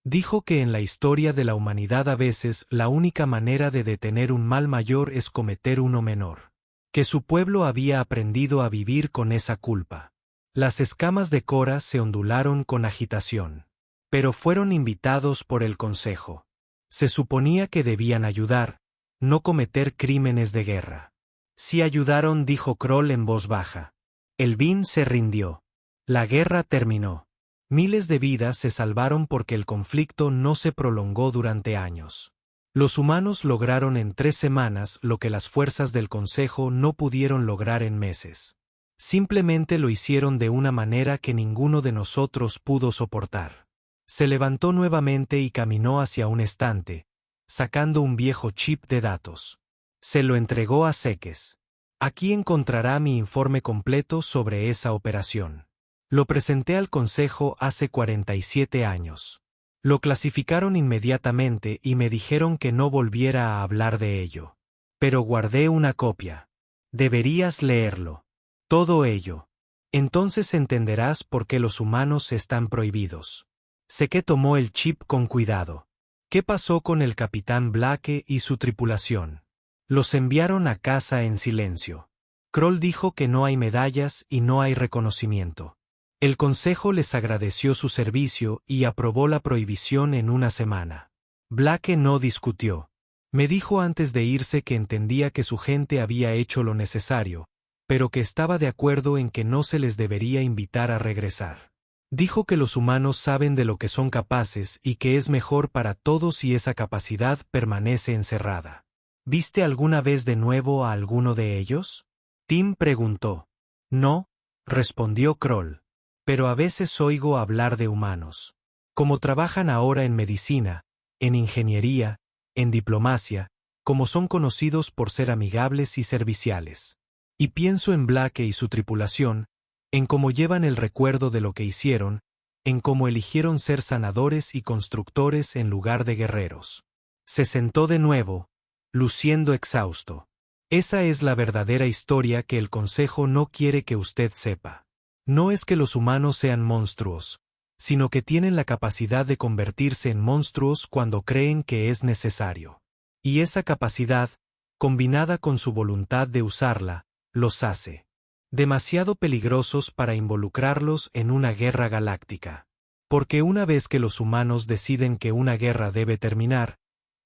Dijo que en la historia de la humanidad a veces la única manera de detener un mal mayor es cometer uno menor. Que su pueblo había aprendido a vivir con esa culpa. Las escamas de Cora se ondularon con agitación. Pero fueron invitados por el Consejo. Se suponía que debían ayudar, no cometer crímenes de guerra. Sí ayudaron, dijo Kroll en voz baja. El Vin se rindió. La guerra terminó. Miles de vidas se salvaron porque el conflicto no se prolongó durante años. Los humanos lograron en 3 semanas lo que las fuerzas del Consejo no pudieron lograr en meses. Simplemente lo hicieron de una manera que ninguno de nosotros pudo soportar. Se levantó nuevamente y caminó hacia un estante, sacando un viejo chip de datos. Se lo entregó a Sekes. Aquí encontrará mi informe completo sobre esa operación. Lo presenté al Consejo hace 47 años. Lo clasificaron inmediatamente y me dijeron que no volviera a hablar de ello. Pero guardé una copia. Deberías leerlo. Todo ello. Entonces entenderás por qué los humanos están prohibidos. Sé que tomó el chip con cuidado. ¿Qué pasó con el capitán Blake y su tripulación? Los enviaron a casa en silencio. Kroll dijo que no hay medallas y no hay reconocimiento. El Consejo les agradeció su servicio y aprobó la prohibición en una semana. Blake no discutió. Me dijo antes de irse que entendía que su gente había hecho lo necesario, pero que estaba de acuerdo en que no se les debería invitar a regresar. Dijo que los humanos saben de lo que son capaces y que es mejor para todos si esa capacidad permanece encerrada. ¿Viste alguna vez de nuevo a alguno de ellos? Tim preguntó. No, respondió Kroll. Pero a veces oigo hablar de humanos. Como trabajan ahora en medicina, en ingeniería, en diplomacia, como son conocidos por ser amigables y serviciales. Y pienso en Blake y su tripulación, en cómo llevan el recuerdo de lo que hicieron, en cómo eligieron ser sanadores y constructores en lugar de guerreros. Se sentó de nuevo, luciendo exhausto. Esa es la verdadera historia que el Consejo no quiere que usted sepa. No es que los humanos sean monstruos, sino que tienen la capacidad de convertirse en monstruos cuando creen que es necesario. Y esa capacidad, combinada con su voluntad de usarla, los hace demasiado peligrosos para involucrarlos en una guerra galáctica. Porque una vez que los humanos deciden que una guerra debe terminar,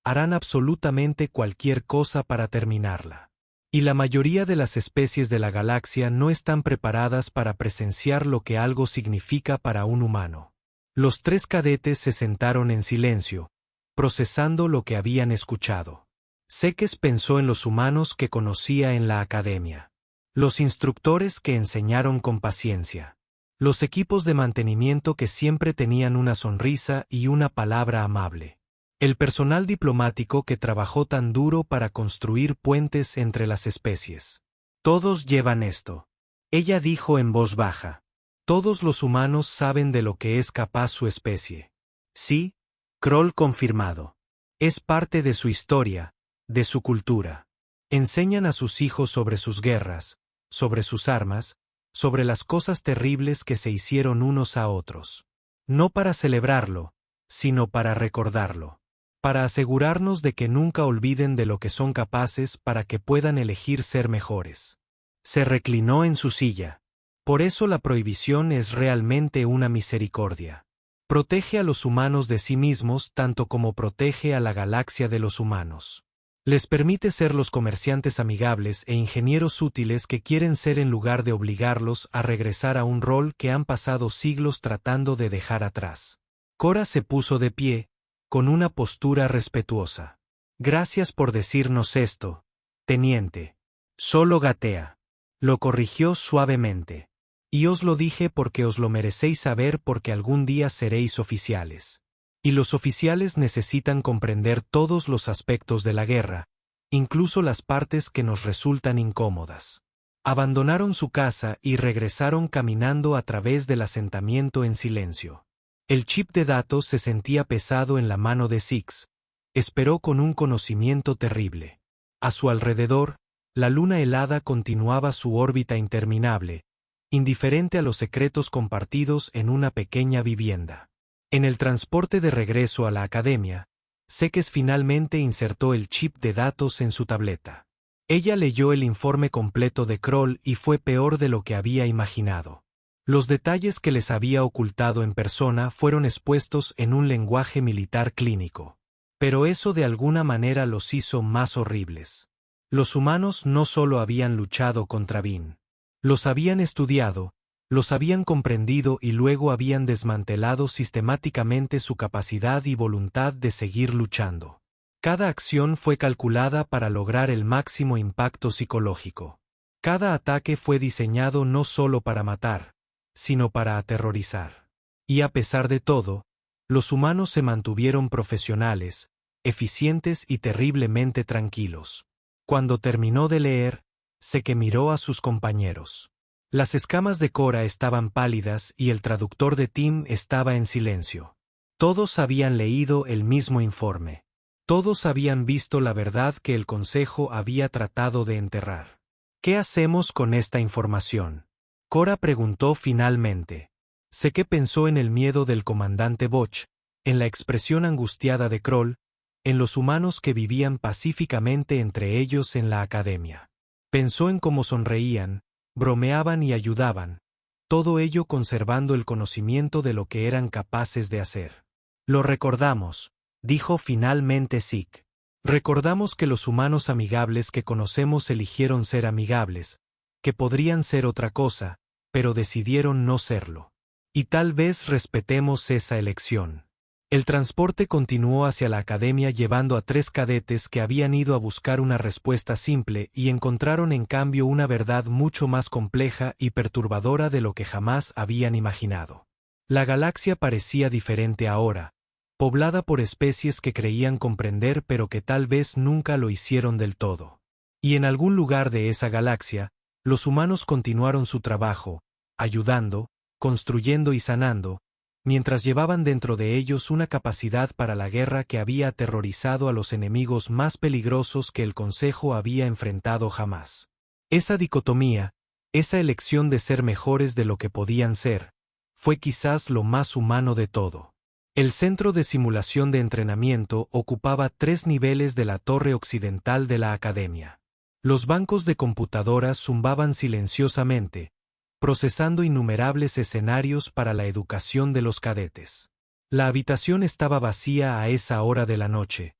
harán absolutamente cualquier cosa para terminarla. Y la mayoría de las especies de la galaxia no están preparadas para presenciar lo que algo significa para un humano. Los 3 cadetes se sentaron en silencio, procesando lo que habían escuchado. Sekes pensó en los humanos que conocía en la academia. Los instructores que enseñaron con paciencia. Los equipos de mantenimiento que siempre tenían una sonrisa y una palabra amable. El personal diplomático que trabajó tan duro para construir puentes entre las especies. Todos llevan esto. Ella dijo en voz baja. Todos los humanos saben de lo que es capaz su especie. Sí, Kroll confirmado. Es parte de su historia, de su cultura. Enseñan a sus hijos sobre sus guerras, sobre sus armas, sobre las cosas terribles que se hicieron unos a otros. No para celebrarlo, sino para recordarlo. Para asegurarnos de que nunca olviden de lo que son capaces para que puedan elegir ser mejores. Se reclinó en su silla. Por eso la prohibición es realmente una misericordia. Protege a los humanos de sí mismos tanto como protege a la galaxia de los humanos. Les permite ser los comerciantes amigables e ingenieros útiles que quieren ser en lugar de obligarlos a regresar a un rol que han pasado siglos tratando de dejar atrás. Cora se puso de pie, con una postura respetuosa. Gracias por decirnos esto, teniente. Solo gatea. Lo corrigió suavemente. Y os lo dije porque os lo merecéis saber porque algún día seréis oficiales. Y los oficiales necesitan comprender todos los aspectos de la guerra, incluso las partes que nos resultan incómodas. Abandonaron su casa y regresaron caminando a través del asentamiento en silencio. El chip de datos se sentía pesado en la mano de Six. Esperó con un conocimiento terrible. A su alrededor, la luna helada continuaba su órbita interminable, indiferente a los secretos compartidos en una pequeña vivienda. En el transporte de regreso a la academia, Seques finalmente insertó el chip de datos en su tableta. Ella leyó el informe completo de Kroll y fue peor de lo que había imaginado. Los detalles que les había ocultado en persona fueron expuestos en un lenguaje militar clínico. Pero eso de alguna manera los hizo más horribles. Los humanos no solo habían luchado contra Vin. Los habían estudiado, los habían comprendido y luego habían desmantelado sistemáticamente su capacidad y voluntad de seguir luchando. Cada acción fue calculada para lograr el máximo impacto psicológico. Cada ataque fue diseñado no solo para matar, sino para aterrorizar. Y a pesar de todo, los humanos se mantuvieron profesionales, eficientes y terriblemente tranquilos. Cuando terminó de leer, Seke miró a sus compañeros. Las escamas de Cora estaban pálidas y el traductor de Tim estaba en silencio. Todos habían leído el mismo informe. Todos habían visto la verdad que el Consejo había tratado de enterrar. ¿Qué hacemos con esta información? Cora preguntó finalmente. Seke pensó en el miedo del comandante Boch, en la expresión angustiada de Kroll, en los humanos que vivían pacíficamente entre ellos en la academia. Pensó en cómo sonreían, bromeaban y ayudaban, todo ello conservando el conocimiento de lo que eran capaces de hacer. Lo recordamos, dijo finalmente Sik. Recordamos que los humanos amigables que conocemos eligieron ser amigables, que podrían ser otra cosa, pero decidieron no serlo. Y tal vez respetemos esa elección. El transporte continuó hacia la academia llevando a 3 cadetes que habían ido a buscar una respuesta simple y encontraron en cambio una verdad mucho más compleja y perturbadora de lo que jamás habían imaginado. La galaxia parecía diferente ahora, poblada por especies que creían comprender pero que tal vez nunca lo hicieron del todo. Y en algún lugar de esa galaxia, los humanos continuaron su trabajo, ayudando, construyendo y sanando, mientras llevaban dentro de ellos una capacidad para la guerra que había aterrorizado a los enemigos más peligrosos que el Consejo había enfrentado jamás. Esa dicotomía, esa elección de ser mejores de lo que podían ser, fue quizás lo más humano de todo. El centro de simulación de entrenamiento ocupaba 3 niveles de la torre occidental de la academia. Los bancos de computadoras zumbaban silenciosamente, procesando innumerables escenarios para la educación de los cadetes. La habitación estaba vacía a esa hora de la noche,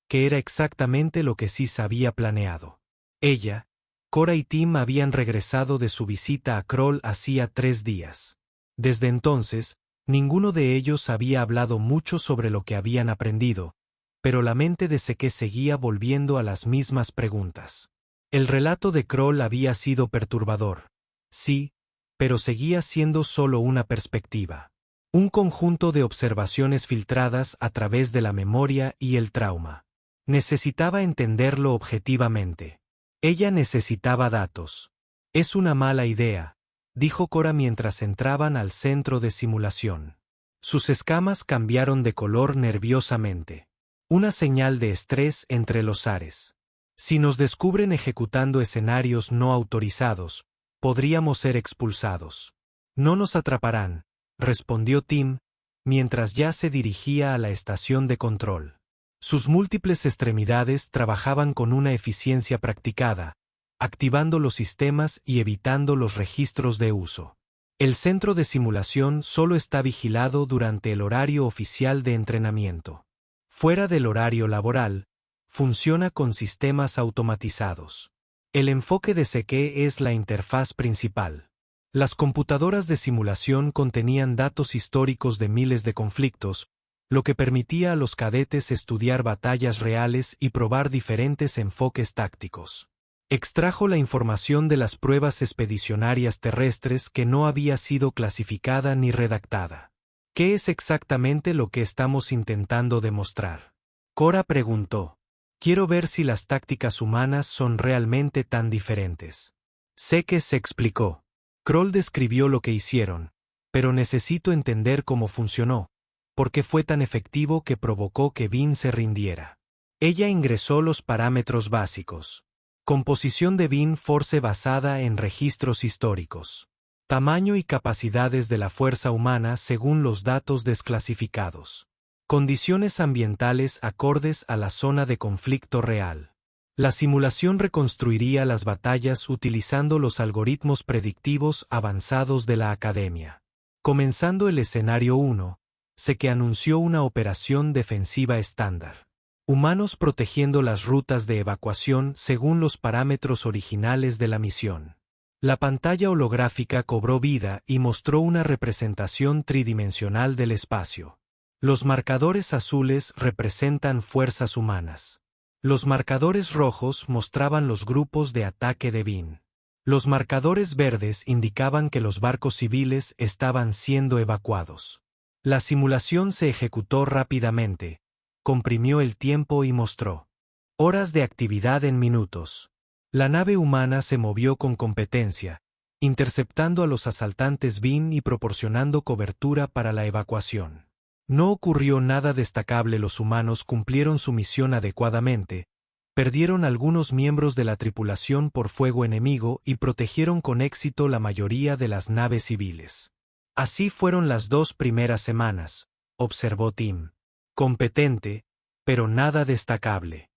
que era exactamente lo que Sis había planeado. Ella, Cora y Tim habían regresado de su visita a Kroll hacía 3 días. Desde entonces, ninguno de ellos había hablado mucho sobre lo que habían aprendido, pero la mente de Seke seguía volviendo a las mismas preguntas. El relato de Kroll había sido perturbador, sí, pero seguía siendo solo una perspectiva. Un conjunto de observaciones filtradas a través de la memoria y el trauma. Necesitaba entenderlo objetivamente. Ella necesitaba datos. Es una mala idea, dijo Cora mientras entraban al centro de simulación. Sus escamas cambiaron de color nerviosamente. Una señal de estrés entre los ares. Si nos descubren ejecutando escenarios no autorizados, podríamos ser expulsados. No nos atraparán, respondió Tim, mientras ya se dirigía a la estación de control. Sus múltiples extremidades trabajaban con una eficiencia practicada, activando los sistemas y evitando los registros de uso. El centro de simulación solo está vigilado durante el horario oficial de entrenamiento. Fuera del horario laboral, funciona con sistemas automatizados. El enfoque de Seke es la interfaz principal. Las computadoras de simulación contenían datos históricos de miles de conflictos, lo que permitía a los cadetes estudiar batallas reales y probar diferentes enfoques tácticos. Extrajo la información de las pruebas expedicionarias terrestres que no había sido clasificada ni redactada. ¿Qué es exactamente lo que estamos intentando demostrar? Cora preguntó. Quiero ver si las tácticas humanas son realmente tan diferentes. Seke se explicó. Kroll describió lo que hicieron, pero necesito entender cómo funcionó, porque fue tan efectivo que provocó que Vin se rindiera. Ella ingresó los parámetros básicos. Composición de Vin Force basada en registros históricos. Tamaño y capacidades de la fuerza humana según los datos desclasificados. Condiciones ambientales acordes a la zona de conflicto real. La simulación reconstruiría las batallas utilizando los algoritmos predictivos avanzados de la Academia. Comenzando el escenario 1, Seke anunció una operación defensiva estándar. Humanos protegiendo las rutas de evacuación según los parámetros originales de la misión. La pantalla holográfica cobró vida y mostró una representación tridimensional del espacio. Los marcadores azules representan fuerzas humanas. Los marcadores rojos mostraban los grupos de ataque de Vin. Los marcadores verdes indicaban que los barcos civiles estaban siendo evacuados. La simulación se ejecutó rápidamente, comprimió el tiempo y mostró horas de actividad en minutos. La nave humana se movió con competencia, interceptando a los asaltantes Vin y proporcionando cobertura para la evacuación. No ocurrió nada destacable. Los humanos cumplieron su misión adecuadamente, perdieron algunos miembros de la tripulación por fuego enemigo y protegieron con éxito la mayoría de las naves civiles. Así fueron las 2 primeras semanas, observó Tim. Competente, pero nada destacable.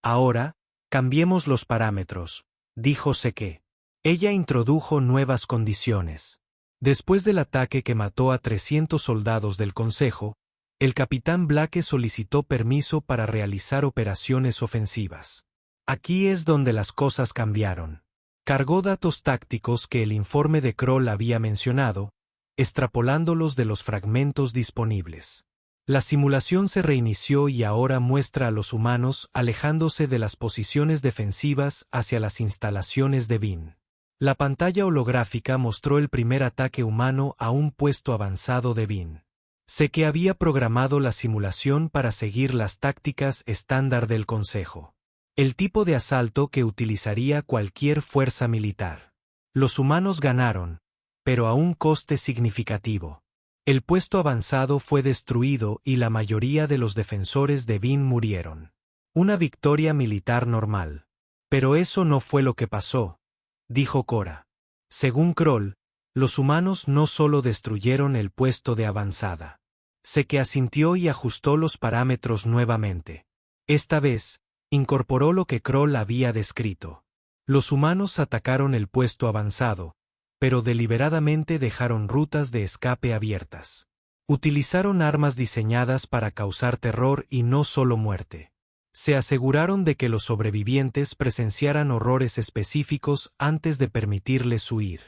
Ahora, cambiemos los parámetros, dijo Seke. Ella introdujo nuevas condiciones. Después del ataque que mató a 300 soldados del Consejo, el capitán Blake solicitó permiso para realizar operaciones ofensivas. Aquí es donde las cosas cambiaron. Cargó datos tácticos que el informe de Kroll había mencionado, extrapolándolos de los fragmentos disponibles. La simulación se reinició y ahora muestra a los humanos alejándose de las posiciones defensivas hacia las instalaciones de Vin. La pantalla holográfica mostró el primer ataque humano a un puesto avanzado de Vin. Seke había programado la simulación para seguir las tácticas estándar del Consejo. El tipo de asalto que utilizaría cualquier fuerza militar. Los humanos ganaron, pero a un coste significativo. El puesto avanzado fue destruido y la mayoría de los defensores de Vin murieron. Una victoria militar normal. Pero eso no fue lo que pasó, dijo Cora. Según Kroll, los humanos no solo destruyeron el puesto de avanzada. Seke asintió y ajustó los parámetros nuevamente. Esta vez, incorporó lo que Kroll había descrito. Los humanos atacaron el puesto avanzado, pero deliberadamente dejaron rutas de escape abiertas. Utilizaron armas diseñadas para causar terror y no solo muerte. Se aseguraron de que los sobrevivientes presenciaran horrores específicos antes de permitirles huir.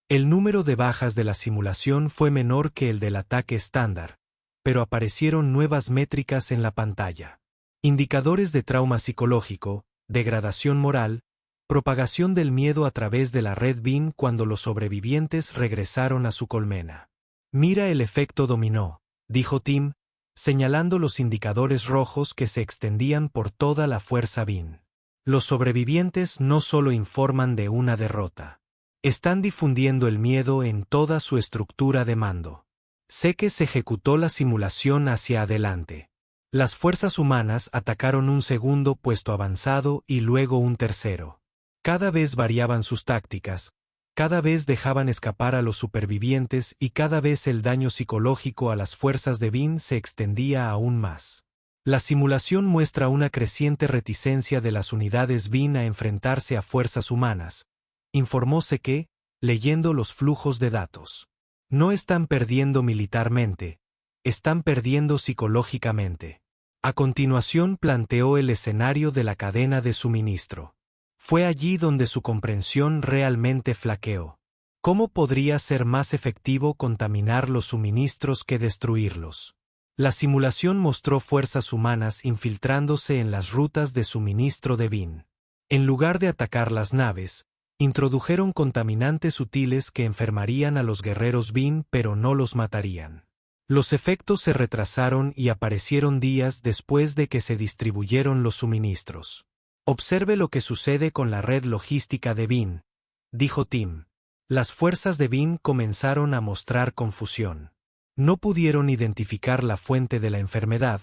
El número de bajas de la simulación fue menor que el del ataque estándar, pero aparecieron nuevas métricas en la pantalla. Indicadores de trauma psicológico, degradación moral, propagación del miedo a través de la red Vin cuando los sobrevivientes regresaron a su colmena. Mira el efecto dominó, dijo Tim, señalando los indicadores rojos que se extendían por toda la fuerza Vin. Los sobrevivientes no solo informan de una derrota. Están difundiendo el miedo en toda su estructura de mando. Seke se ejecutó la simulación hacia adelante. Las fuerzas humanas atacaron un segundo puesto avanzado y luego un tercero. Cada vez variaban sus tácticas, cada vez dejaban escapar a los supervivientes y cada vez el daño psicológico a las fuerzas de Vin se extendía aún más. La simulación muestra una creciente reticencia de las unidades Vin a enfrentarse a fuerzas humanas, informó Seke, leyendo los flujos de datos. No están perdiendo militarmente, están perdiendo psicológicamente. A continuación planteó el escenario de la cadena de suministro. Fue allí donde su comprensión realmente flaqueó. ¿Cómo podría ser más efectivo contaminar los suministros que destruirlos? La simulación mostró fuerzas humanas infiltrándose en las rutas de suministro de Vin. En lugar de atacar las naves, introdujeron contaminantes sutiles que enfermarían a los guerreros Vin pero no los matarían. Los efectos se retrasaron y aparecieron días después de que se distribuyeron los suministros. Observe lo que sucede con la red logística de Vin, dijo Tim. Las fuerzas de Vin comenzaron a mostrar confusión. No pudieron identificar la fuente de la enfermedad,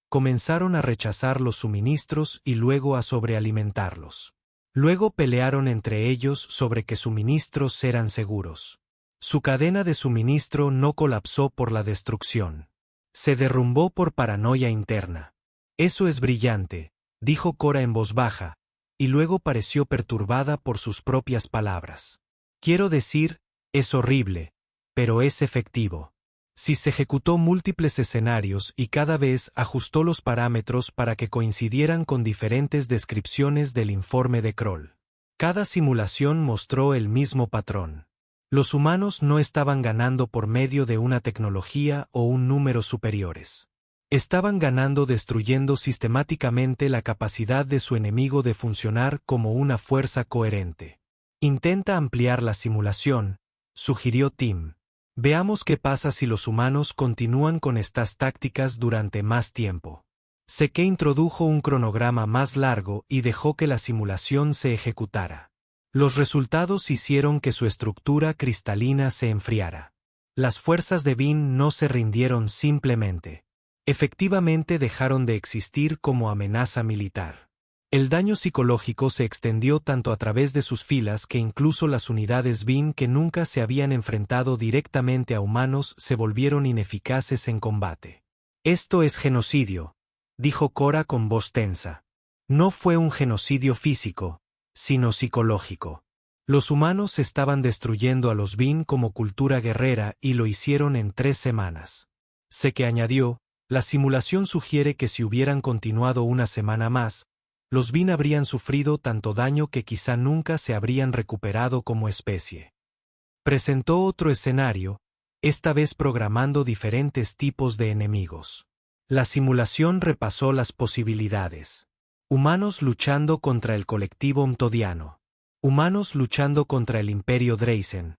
comenzaron a rechazar los suministros y luego a sobrealimentarlos. Luego pelearon entre ellos sobre qué suministros eran seguros. Su cadena de suministro no colapsó por la destrucción. Se derrumbó por paranoia interna. Eso es brillante, dijo Cora en voz baja, y luego pareció perturbada por sus propias palabras. Quiero decir, es horrible, pero es efectivo. Si se ejecutó múltiples escenarios y cada vez ajustó los parámetros para que coincidieran con diferentes descripciones del informe de Kroll. Cada simulación mostró el mismo patrón. Los humanos no estaban ganando por medio de una tecnología o un número superiores. Estaban ganando destruyendo sistemáticamente la capacidad de su enemigo de funcionar como una fuerza coherente. Intenta ampliar la simulación, sugirió Tim. Veamos qué pasa si los humanos continúan con estas tácticas durante más tiempo. Seke introdujo un cronograma más largo y dejó que la simulación se ejecutara. Los resultados hicieron que su estructura cristalina se enfriara. Las fuerzas de Vin no se rindieron simplemente. Efectivamente dejaron de existir como amenaza militar. El daño psicológico se extendió tanto a través de sus filas que incluso las unidades Vin que nunca se habían enfrentado directamente a humanos se volvieron ineficaces en combate. Esto es genocidio, dijo Cora con voz tensa. No fue un genocidio físico, sino psicológico. Los humanos estaban destruyendo a los Vin como cultura guerrera y lo hicieron en 3 semanas. Seke añadió, la simulación sugiere que si hubieran continuado una semana más, los Vin habrían sufrido tanto daño que quizá nunca se habrían recuperado como especie. Presentó otro escenario, esta vez programando diferentes tipos de enemigos. La simulación repasó las posibilidades. Humanos luchando contra el colectivo mtodiano. Humanos luchando contra el Imperio Dreisen.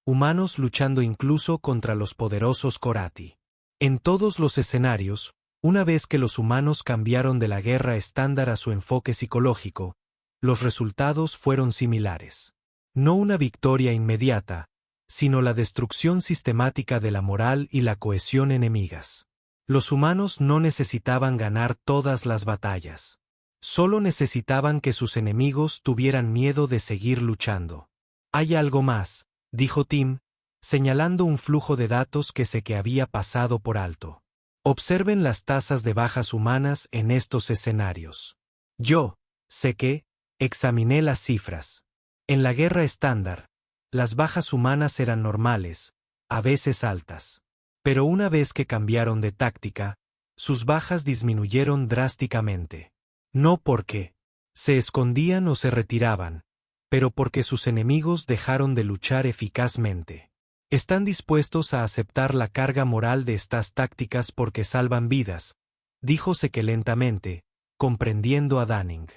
Humanos luchando incluso contra los poderosos Korati. En todos los escenarios, una vez que los humanos cambiaron de la guerra estándar a su enfoque psicológico, los resultados fueron similares. No una victoria inmediata, sino la destrucción sistemática de la moral y la cohesión enemigas. Los humanos no necesitaban ganar todas las batallas. Solo necesitaban que sus enemigos tuvieran miedo de seguir luchando. Hay algo más, dijo Tim, señalando un flujo de datos que Seke había pasado por alto. Observen las tasas de bajas humanas en estos escenarios. Yo, Seke, examiné las cifras. En la guerra estándar, las bajas humanas eran normales, a veces altas. Pero una vez que cambiaron de táctica, sus bajas disminuyeron drásticamente. No porque se escondían o se retiraban, pero porque sus enemigos dejaron de luchar eficazmente. Están dispuestos a aceptar la carga moral de estas tácticas porque salvan vidas, dijo Seke lentamente, comprendiendo a Danning.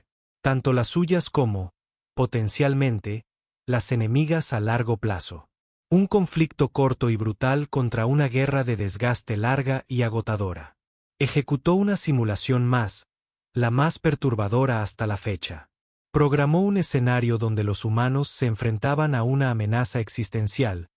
Tanto las suyas como, potencialmente, las enemigas a largo plazo. Un conflicto corto y brutal contra una guerra de desgaste larga y agotadora. Ejecutó una simulación más, la más perturbadora hasta la fecha. Programó un escenario donde los humanos se enfrentaban a una amenaza existencial,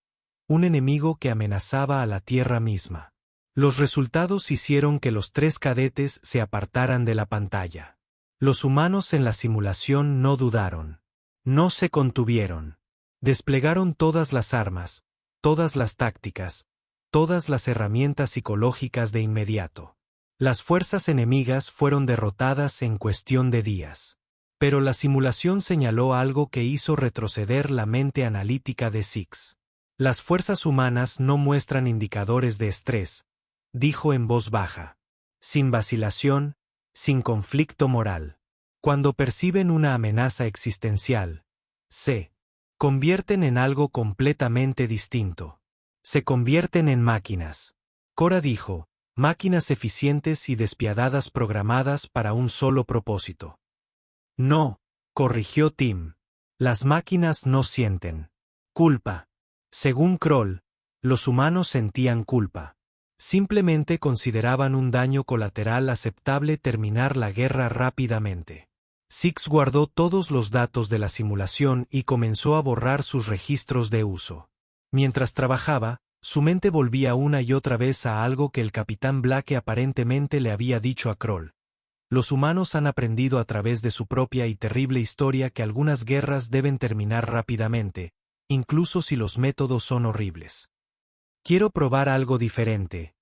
un enemigo que amenazaba a la Tierra misma. Los resultados hicieron que los 3 cadetes se apartaran de la pantalla. Los humanos en la simulación no dudaron. No se contuvieron. Desplegaron todas las armas, todas las tácticas, todas las herramientas psicológicas de inmediato. Las fuerzas enemigas fueron derrotadas en cuestión de días. Pero la simulación señaló algo que hizo retroceder la mente analítica de Six. Las fuerzas humanas no muestran indicadores de estrés, dijo en voz baja. Sin vacilación, sin conflicto moral. Cuando perciben una amenaza existencial, se convierten en algo completamente distinto. Se convierten en máquinas. Cora dijo, máquinas eficientes y despiadadas programadas para un solo propósito. No, corrigió Tim. Las máquinas no sienten culpa. Según Kroll, los humanos sentían culpa. Simplemente consideraban un daño colateral aceptable terminar la guerra rápidamente. Six guardó todos los datos de la simulación y comenzó a borrar sus registros de uso. Mientras trabajaba, su mente volvía una y otra vez a algo que el capitán Blake aparentemente le había dicho a Kroll. Los humanos han aprendido a través de su propia y terrible historia que algunas guerras deben terminar rápidamente, incluso si los métodos son horribles. Quiero probar algo diferente,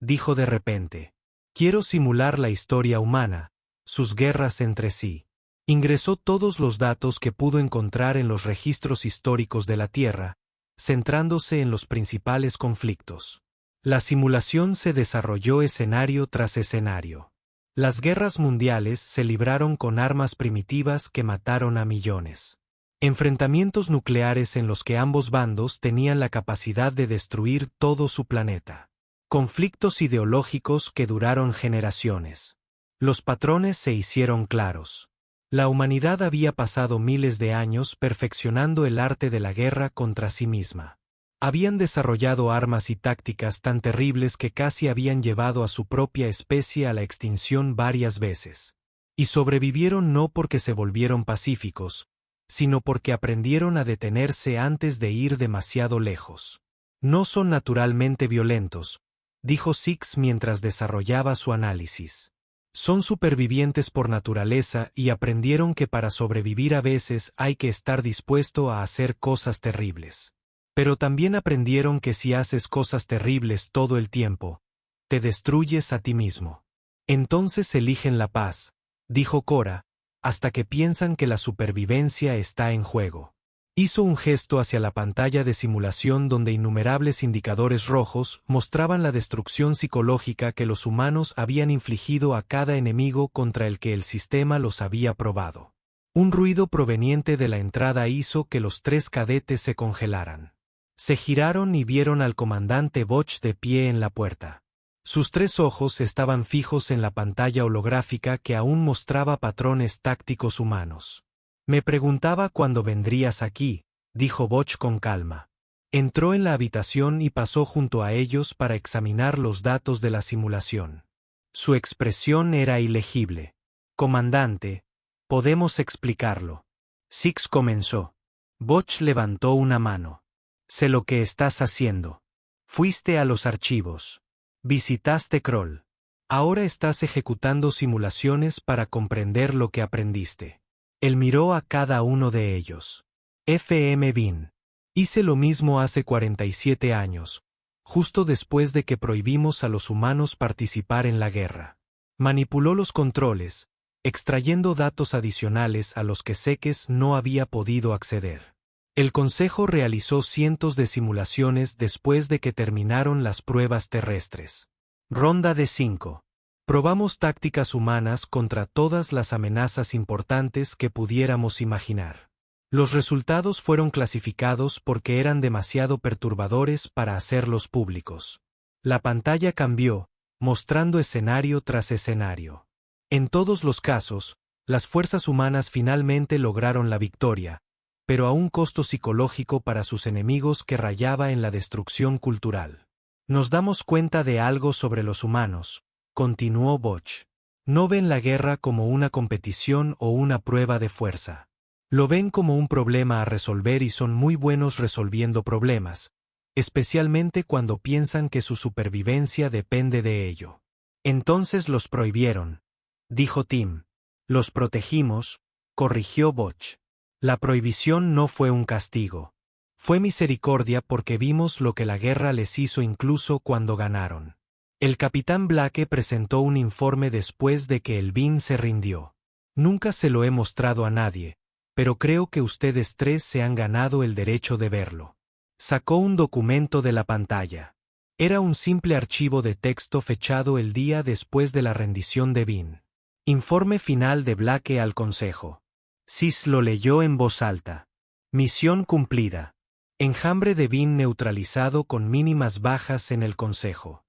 dijo de repente. Quiero simular la historia humana, sus guerras entre sí. Ingresó todos los datos que pudo encontrar en los registros históricos de la Tierra, centrándose en los principales conflictos. La simulación se desarrolló escenario tras escenario. Las guerras mundiales se libraron con armas primitivas que mataron a millones. Enfrentamientos nucleares en los que ambos bandos tenían la capacidad de destruir todo su planeta. Conflictos ideológicos que duraron generaciones. Los patrones se hicieron claros. La humanidad había pasado miles de años perfeccionando el arte de la guerra contra sí misma. Habían desarrollado armas y tácticas tan terribles que casi habían llevado a su propia especie a la extinción varias veces. Y sobrevivieron no porque se volvieron pacíficos, sino porque aprendieron a detenerse antes de ir demasiado lejos. No son naturalmente violentos, dijo Six mientras desarrollaba su análisis. Son supervivientes por naturaleza y aprendieron que para sobrevivir a veces hay que estar dispuesto a hacer cosas terribles. Pero también aprendieron que si haces cosas terribles todo el tiempo, te destruyes a ti mismo. Entonces eligen la paz, dijo Cora, hasta que piensan que la supervivencia está en juego. Hizo un gesto hacia la pantalla de simulación donde innumerables indicadores rojos mostraban la destrucción psicológica que los humanos habían infligido a cada enemigo contra el que el sistema los había probado. Un ruido proveniente de la entrada hizo que los tres cadetes se congelaran. Se giraron y vieron al comandante Botch de pie en la puerta. Sus tres ojos estaban fijos en la pantalla holográfica que aún mostraba patrones tácticos humanos. Me preguntaba cuándo vendrías aquí, dijo Botch con calma. Entró en la habitación y pasó junto a ellos para examinar los datos de la simulación. Su expresión era ilegible. Comandante, podemos explicarlo. Six comenzó. Botch levantó una mano. Sé lo que estás haciendo. Fuiste a los archivos. Visitaste Kroll. Ahora estás ejecutando simulaciones para comprender lo que aprendiste. Él miró a cada uno de ellos. F.M. Bean. Hice lo mismo hace 47 años, justo después de que prohibimos a los humanos participar en la guerra. Manipuló los controles, extrayendo datos adicionales a los que Sekes no había podido acceder. El Consejo realizó cientos de simulaciones después de que terminaron las pruebas terrestres. Ronda de 5. Probamos tácticas humanas contra todas las amenazas importantes que pudiéramos imaginar. Los resultados fueron clasificados porque eran demasiado perturbadores para hacerlos públicos. La pantalla cambió, mostrando escenario tras escenario. En todos los casos, las fuerzas humanas finalmente lograron la victoria, pero a un costo psicológico para sus enemigos que rayaba en la destrucción cultural. Nos damos cuenta de algo sobre los humanos, continuó Botch. No ven la guerra como una competición o una prueba de fuerza. Lo ven como un problema a resolver y son muy buenos resolviendo problemas, especialmente cuando piensan que su supervivencia depende de ello. Entonces los prohibieron, dijo Tim. Los protegimos, corrigió Botch. La prohibición no fue un castigo. Fue misericordia porque vimos lo que la guerra les hizo incluso cuando ganaron. El capitán Blake presentó un informe después de que el Bean se rindió. Nunca se lo he mostrado a nadie, pero creo que ustedes tres se han ganado el derecho de verlo. Sacó un documento de la pantalla. Era un simple archivo de texto fechado el día después de la rendición de Bean. Informe final de Blake al Consejo. Sis lo leyó en voz alta. Misión cumplida. Enjambre de Bean neutralizado con mínimas bajas en el Consejo.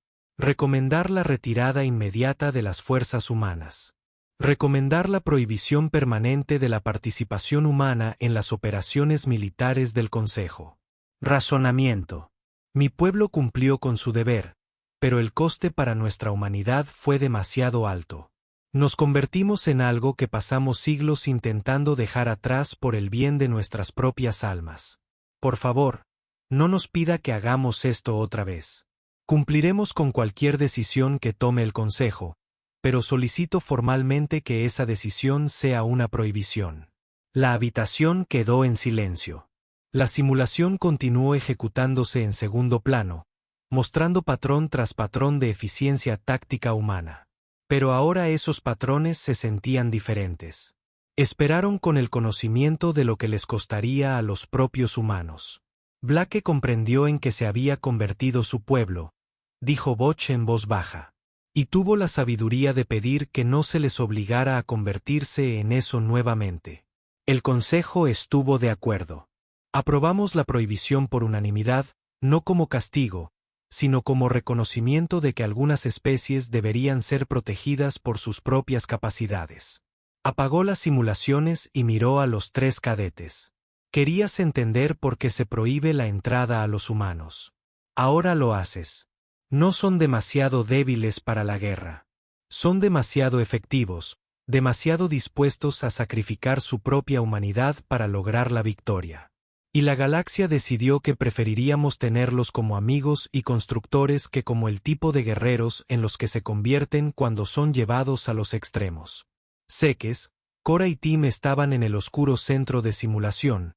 Recomendar la retirada inmediata de las fuerzas humanas. Recomendar la prohibición permanente de la participación humana en las operaciones militares del Consejo. Razonamiento. Mi pueblo cumplió con su deber, pero el coste para nuestra humanidad fue demasiado alto. Nos convertimos en algo que pasamos siglos intentando dejar atrás por el bien de nuestras propias almas. Por favor, no nos pida que hagamos esto otra vez. Cumpliremos con cualquier decisión que tome el Consejo, pero solicito formalmente que esa decisión sea una prohibición. La habitación quedó en silencio. La simulación continuó ejecutándose en segundo plano, mostrando patrón tras patrón de eficiencia táctica humana. Pero ahora esos patrones se sentían diferentes. Esperaron con el conocimiento de lo que les costaría a los propios humanos. Blake comprendió en qué se había convertido su pueblo, dijo Botch en voz baja, y tuvo la sabiduría de pedir que no se les obligara a convertirse en eso nuevamente. El Consejo estuvo de acuerdo. Aprobamos la prohibición por unanimidad, no como castigo, sino como reconocimiento de que algunas especies deberían ser protegidas por sus propias capacidades. Apagó las simulaciones y miró a los 3 cadetes. Querías entender por qué se prohíbe la entrada a los humanos. Ahora lo haces. No son demasiado débiles para la guerra. Son demasiado efectivos, demasiado dispuestos a sacrificar su propia humanidad para lograr la victoria. Y la galaxia decidió que preferiríamos tenerlos como amigos y constructores que como el tipo de guerreros en los que se convierten cuando son llevados a los extremos. Sekes, Cora y Tim estaban en el oscuro centro de simulación,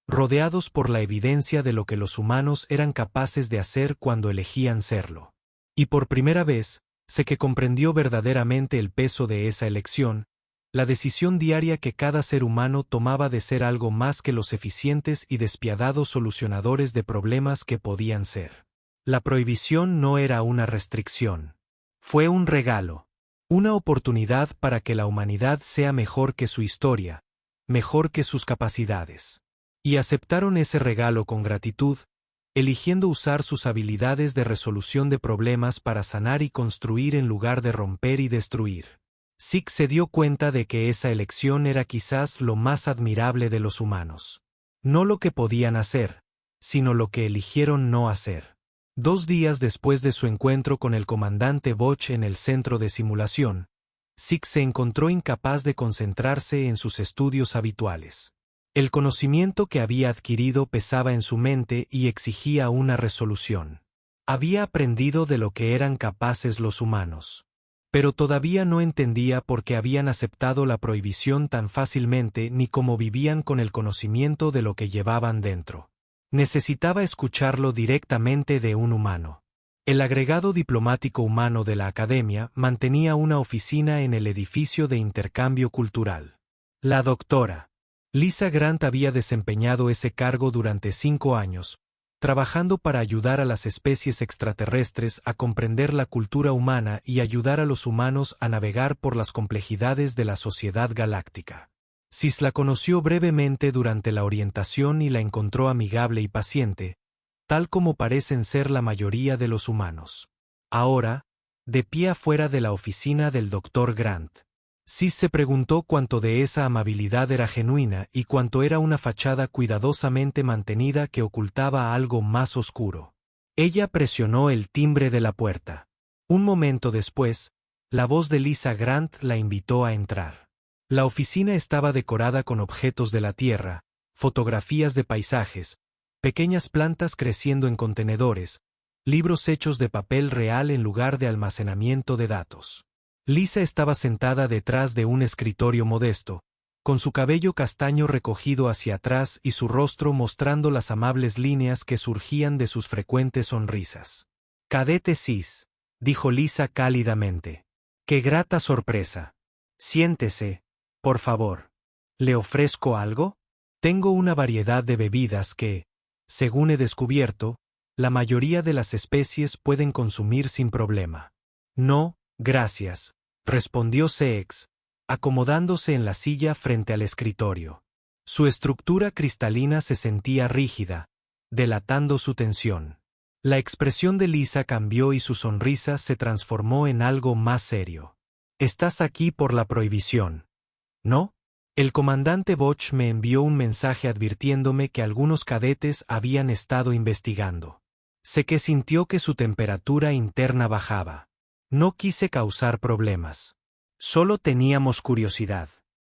rodeados por la evidencia de lo que los humanos eran capaces de hacer cuando elegían serlo. Y por primera vez, Seke comprendió verdaderamente el peso de esa elección, la decisión diaria que cada ser humano tomaba de ser algo más que los eficientes y despiadados solucionadores de problemas que podían ser. La prohibición no era una restricción. Fue un regalo. Una oportunidad para que la humanidad sea mejor que su historia, mejor que sus capacidades. Y aceptaron ese regalo con gratitud, eligiendo usar sus habilidades de resolución de problemas para sanar y construir en lugar de romper y destruir. Zeke se dio cuenta de que esa elección era quizás lo más admirable de los humanos. No lo que podían hacer, sino lo que eligieron no hacer. 2 días después de su encuentro con el comandante Botch en el centro de simulación, Zeke se encontró incapaz de concentrarse en sus estudios habituales. El conocimiento que había adquirido pesaba en su mente y exigía una resolución. Había aprendido de lo que eran capaces los humanos. Pero todavía no entendía por qué habían aceptado la prohibición tan fácilmente ni cómo vivían con el conocimiento de lo que llevaban dentro. Necesitaba escucharlo directamente de un humano. El agregado diplomático humano de la Academia mantenía una oficina en el edificio de intercambio cultural. La doctora Lisa Grant había desempeñado ese cargo durante 5 años, trabajando para ayudar a las especies extraterrestres a comprender la cultura humana y ayudar a los humanos a navegar por las complejidades de la sociedad galáctica. Sis la conoció brevemente durante la orientación y la encontró amigable y paciente, tal como parecen ser la mayoría de los humanos. Ahora, de pie afuera de la oficina del Dr. Grant, Sis se preguntó cuánto de esa amabilidad era genuina y cuánto era una fachada cuidadosamente mantenida que ocultaba algo más oscuro. Ella presionó el timbre de la puerta. Un momento después, la voz de Lisa Grant la invitó a entrar. La oficina estaba decorada con objetos de la tierra, fotografías de paisajes, pequeñas plantas creciendo en contenedores, libros hechos de papel real en lugar de almacenamiento de datos. Lisa estaba sentada detrás de un escritorio modesto, con su cabello castaño recogido hacia atrás y su rostro mostrando las amables líneas que surgían de sus frecuentes sonrisas. «Cadete Sis», dijo Lisa cálidamente. «Qué grata sorpresa. Siéntese, por favor. ¿Le ofrezco algo? Tengo una variedad de bebidas que, según he descubierto, la mayoría de las especies pueden consumir sin problema». «No, gracias», respondió Sex, acomodándose en la silla frente al escritorio. Su estructura cristalina se sentía rígida, delatando su tensión. La expresión de Lisa cambió y su sonrisa se transformó en algo más serio. Estás aquí por la prohibición, ¿no? El comandante Bosch me envió un mensaje advirtiéndome que algunos cadetes habían estado investigando. Sé que sintió que su temperatura interna bajaba. No quise causar problemas. Solo teníamos curiosidad.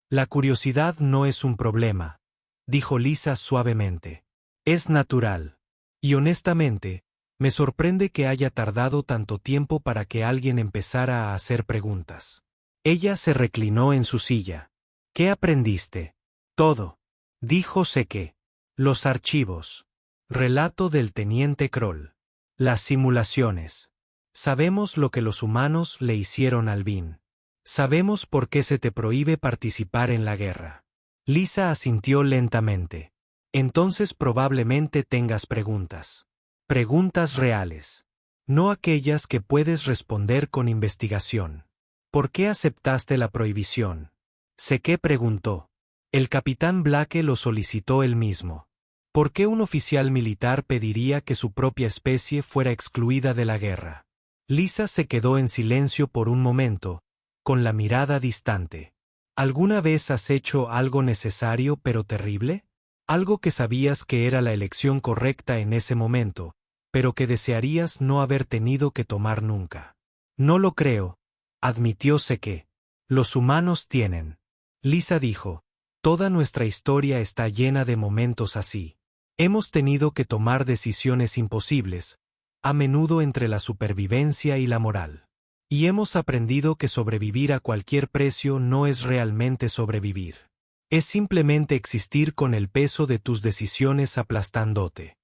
La curiosidad no es un problema, dijo Lisa suavemente. Es natural. Y honestamente, me sorprende que haya tardado tanto tiempo para que alguien empezara a hacer preguntas. Ella se reclinó en su silla. ¿Qué aprendiste? Todo. Dijo Seke. Los archivos. Relato del teniente Kroll. Las simulaciones. Sabemos lo que los humanos le hicieron al Bin. Sabemos por qué se te prohíbe participar en la guerra. Lisa asintió lentamente. Entonces probablemente tengas preguntas. Preguntas reales. No aquellas que puedes responder con investigación. ¿Por qué aceptaste la prohibición? Seke preguntó. El capitán Blake lo solicitó él mismo. ¿Por qué un oficial militar pediría que su propia especie fuera excluida de la guerra? Lisa se quedó en silencio por un momento, con la mirada distante. ¿Alguna vez has hecho algo necesario pero terrible? Algo que sabías que era la elección correcta en ese momento, pero que desearías no haber tenido que tomar nunca. No lo creo, admitió Seke. Los humanos tienen. Lisa dijo, toda nuestra historia está llena de momentos así. Hemos tenido que tomar decisiones imposibles, a menudo entre la supervivencia y la moral. Y hemos aprendido que sobrevivir a cualquier precio no es realmente sobrevivir. Es simplemente existir con el peso de tus decisiones aplastándote.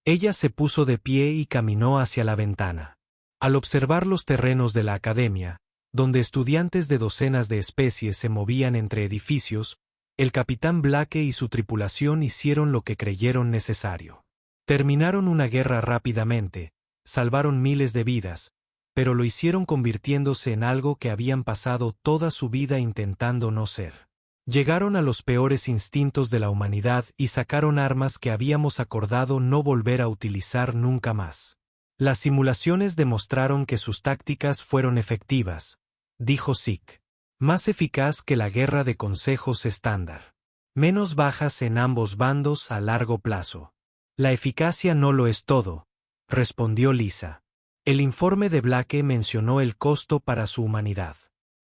Ella se puso de pie y caminó hacia la ventana. Al observar los terrenos de la academia, donde estudiantes de docenas de especies se movían entre edificios, el capitán Blake y su tripulación hicieron lo que creyeron necesario. Terminaron una guerra rápidamente, salvaron miles de vidas, pero lo hicieron convirtiéndose en algo que habían pasado toda su vida intentando no ser. Llegaron a los peores instintos de la humanidad y sacaron armas que habíamos acordado no volver a utilizar nunca más. Las simulaciones demostraron que sus tácticas fueron efectivas, dijo Sik. Más eficaz que la guerra de consejos estándar. Menos bajas en ambos bandos a largo plazo. La eficacia no lo es todo, respondió Lisa. El informe de Blake mencionó el costo para su humanidad.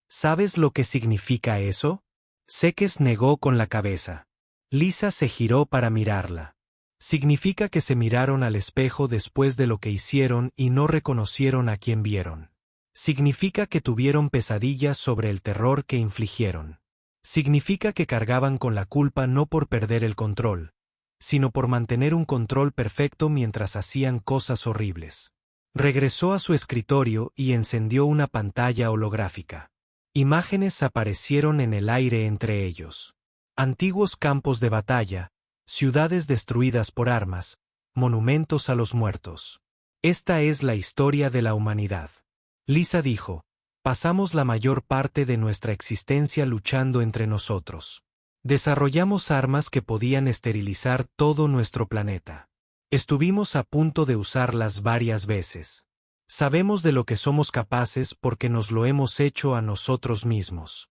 ¿Sabes lo que significa eso? Sekes negó con la cabeza. Lisa se giró para mirarla. Significa que se miraron al espejo después de lo que hicieron y no reconocieron a quien vieron. Significa que tuvieron pesadillas sobre el terror que infligieron. Significa que cargaban con la culpa no por perder el control, sino por mantener un control perfecto mientras hacían cosas horribles. Regresó a su escritorio y encendió una pantalla holográfica. Imágenes aparecieron en el aire entre ellos. Antiguos campos de batalla, ciudades destruidas por armas, monumentos a los muertos. Esta es la historia de la humanidad. Lisa dijo, pasamos la mayor parte de nuestra existencia luchando entre nosotros. Desarrollamos armas que podían esterilizar todo nuestro planeta. Estuvimos a punto de usarlas varias veces. Sabemos de lo que somos capaces porque nos lo hemos hecho a nosotros mismos.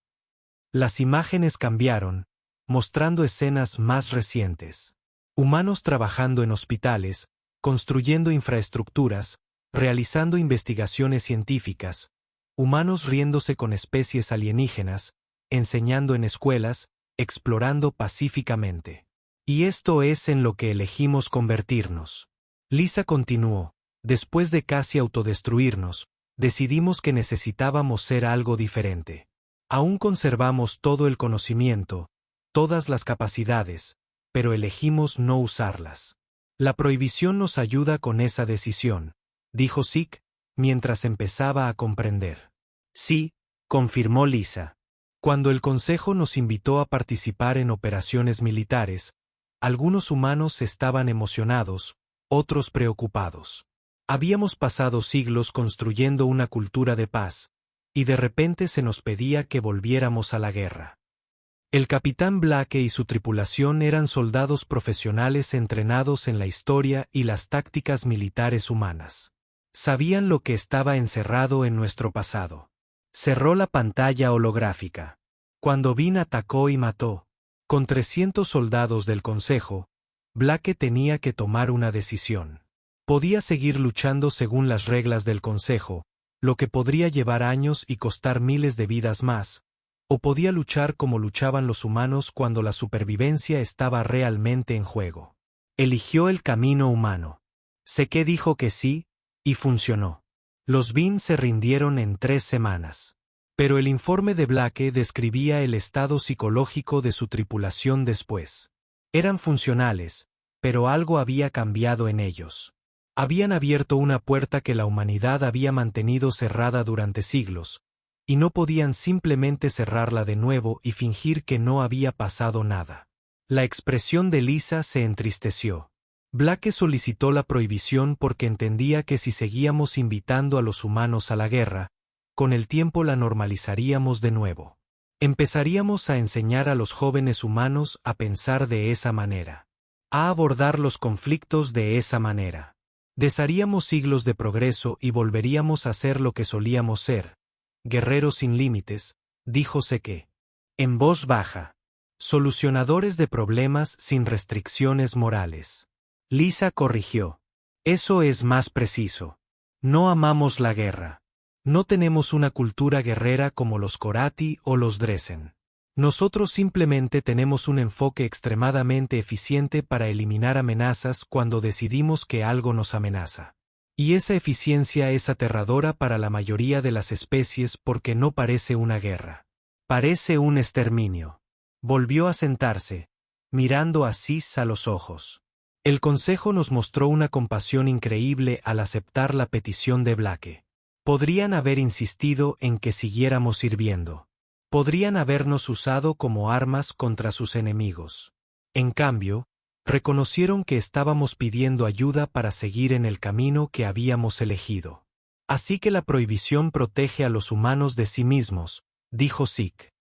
Las imágenes cambiaron, mostrando escenas más recientes. Humanos trabajando en hospitales, construyendo infraestructuras, realizando investigaciones científicas, humanos riéndose con especies alienígenas, enseñando en escuelas, explorando pacíficamente. Y esto es en lo que elegimos convertirnos. Lisa continuó, después de casi autodestruirnos, decidimos que necesitábamos ser algo diferente. Aún conservamos todo el conocimiento, todas las capacidades, pero elegimos no usarlas. La prohibición nos ayuda con esa decisión, dijo Sik, mientras empezaba a comprender. Sí, confirmó Lisa. Cuando el Consejo nos invitó a participar en operaciones militares, algunos humanos estaban emocionados, otros preocupados. Habíamos pasado siglos construyendo una cultura de paz, y de repente se nos pedía que volviéramos a la guerra. El capitán Blake y su tripulación eran soldados profesionales entrenados en la historia y las tácticas militares humanas. Sabían lo que estaba encerrado en nuestro pasado. Cerró la pantalla holográfica. Cuando Vin atacó y mató, con 300 soldados del Consejo, Blake tenía que tomar una decisión. Podía seguir luchando según las reglas del Consejo, lo que podría llevar años y costar miles de vidas más, o podía luchar como luchaban los humanos cuando la supervivencia estaba realmente en juego. Eligió el camino humano. Seke dijo que sí, y funcionó. Los Vin se rindieron en 3 semanas. Pero el informe de Blake describía el estado psicológico de su tripulación después. Eran funcionales, pero algo había cambiado en ellos. Habían abierto una puerta que la humanidad había mantenido cerrada durante siglos, y no podían simplemente cerrarla de nuevo y fingir que no había pasado nada. La expresión de Lisa se entristeció. Blake solicitó la prohibición porque entendía que si seguíamos invitando a los humanos a la guerra, con el tiempo la normalizaríamos de nuevo. Empezaríamos a enseñar a los jóvenes humanos a pensar de esa manera, a abordar los conflictos de esa manera. Desharíamos siglos de progreso y volveríamos a ser lo que solíamos ser, guerreros sin límites, dijo Seke. En voz baja. Solucionadores de problemas sin restricciones morales. Lisa corrigió. Eso es más preciso. No amamos la guerra. No tenemos una cultura guerrera como los Korati o los Dresen. Nosotros simplemente tenemos un enfoque extremadamente eficiente para eliminar amenazas cuando decidimos que algo nos amenaza. Y esa eficiencia es aterradora para la mayoría de las especies porque no parece una guerra. Parece un exterminio. Volvió a sentarse, mirando a Sis a los ojos. El Consejo nos mostró una compasión increíble al aceptar la petición de Blake. Podrían haber insistido en que siguiéramos sirviendo. Podrían habernos usado como armas contra sus enemigos. En cambio, reconocieron que estábamos pidiendo ayuda para seguir en el camino que habíamos elegido. Así que la prohibición protege a los humanos de sí mismos, dijo Zeke.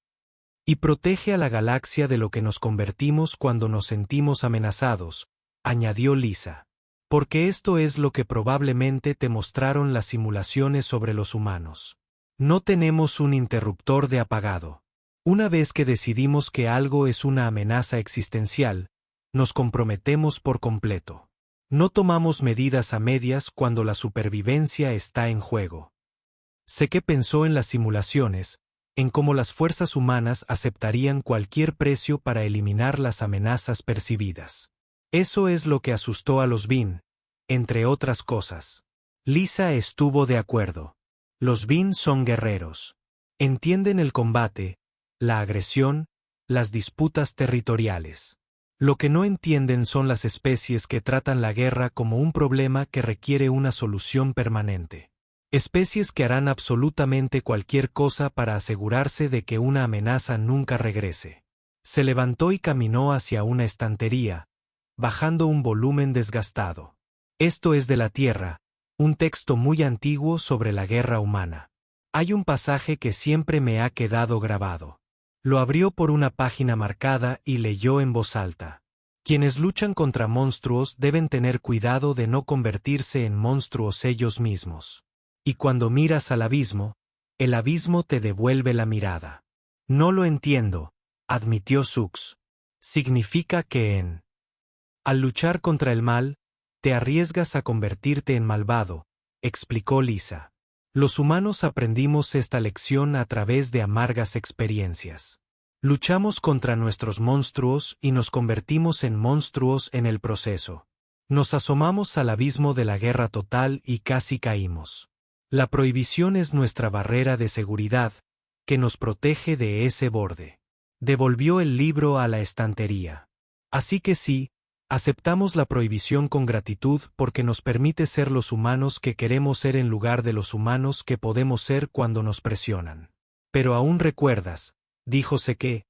Y protege a la galaxia de lo que nos convertimos cuando nos sentimos amenazados, añadió Lisa. Porque esto es lo que probablemente te mostraron las simulaciones sobre los humanos. No tenemos un interruptor de apagado. Una vez que decidimos que algo es una amenaza existencial, nos comprometemos por completo. No tomamos medidas a medias cuando la supervivencia está en juego. Sé que pensó en las simulaciones, en cómo las fuerzas humanas aceptarían cualquier precio para eliminar las amenazas percibidas. Eso es lo que asustó a los Vin, entre otras cosas. Lisa estuvo de acuerdo. Los Vin son guerreros. Entienden el combate, la agresión, las disputas territoriales. Lo que no entienden son las especies que tratan la guerra como un problema que requiere una solución permanente. Especies que harán absolutamente cualquier cosa para asegurarse de que una amenaza nunca regrese. Se levantó y caminó hacia una estantería, bajando un volumen desgastado. Esto es de la Tierra, un texto muy antiguo sobre la guerra humana. Hay un pasaje que siempre me ha quedado grabado. Lo abrió por una página marcada y leyó en voz alta. Quienes luchan contra monstruos deben tener cuidado de no convertirse en monstruos ellos mismos. Y cuando miras al abismo, el abismo te devuelve la mirada. No lo entiendo, admitió Sux. Significa que al luchar contra el mal, te arriesgas a convertirte en malvado, explicó Lisa. Los humanos aprendimos esta lección a través de amargas experiencias. Luchamos contra nuestros monstruos y nos convertimos en monstruos en el proceso. Nos asomamos al abismo de la guerra total y casi caímos. La prohibición es nuestra barrera de seguridad, que nos protege de ese borde. Devolvió el libro a la estantería. Así que sí, aceptamos la prohibición con gratitud porque nos permite ser los humanos que queremos ser en lugar de los humanos que podemos ser cuando nos presionan. Pero aún recuerdas, dijo Seke,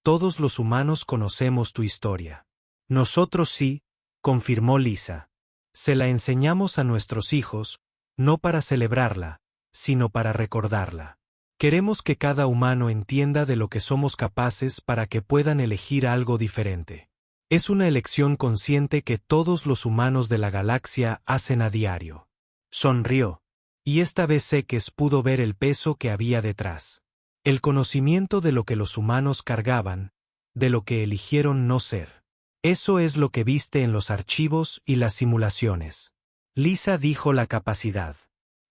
todos los humanos conocemos tu historia. Nosotros sí, confirmó Lisa. Se la enseñamos a nuestros hijos, no para celebrarla, sino para recordarla. Queremos que cada humano entienda de lo que somos capaces para que puedan elegir algo diferente. Es una elección consciente que todos los humanos de la galaxia hacen a diario. Sonrió. Y esta vez Sekes pudo ver el peso que había detrás. El conocimiento de lo que los humanos cargaban, de lo que eligieron no ser. Eso es lo que viste en los archivos y las simulaciones. Lisa dijo la capacidad.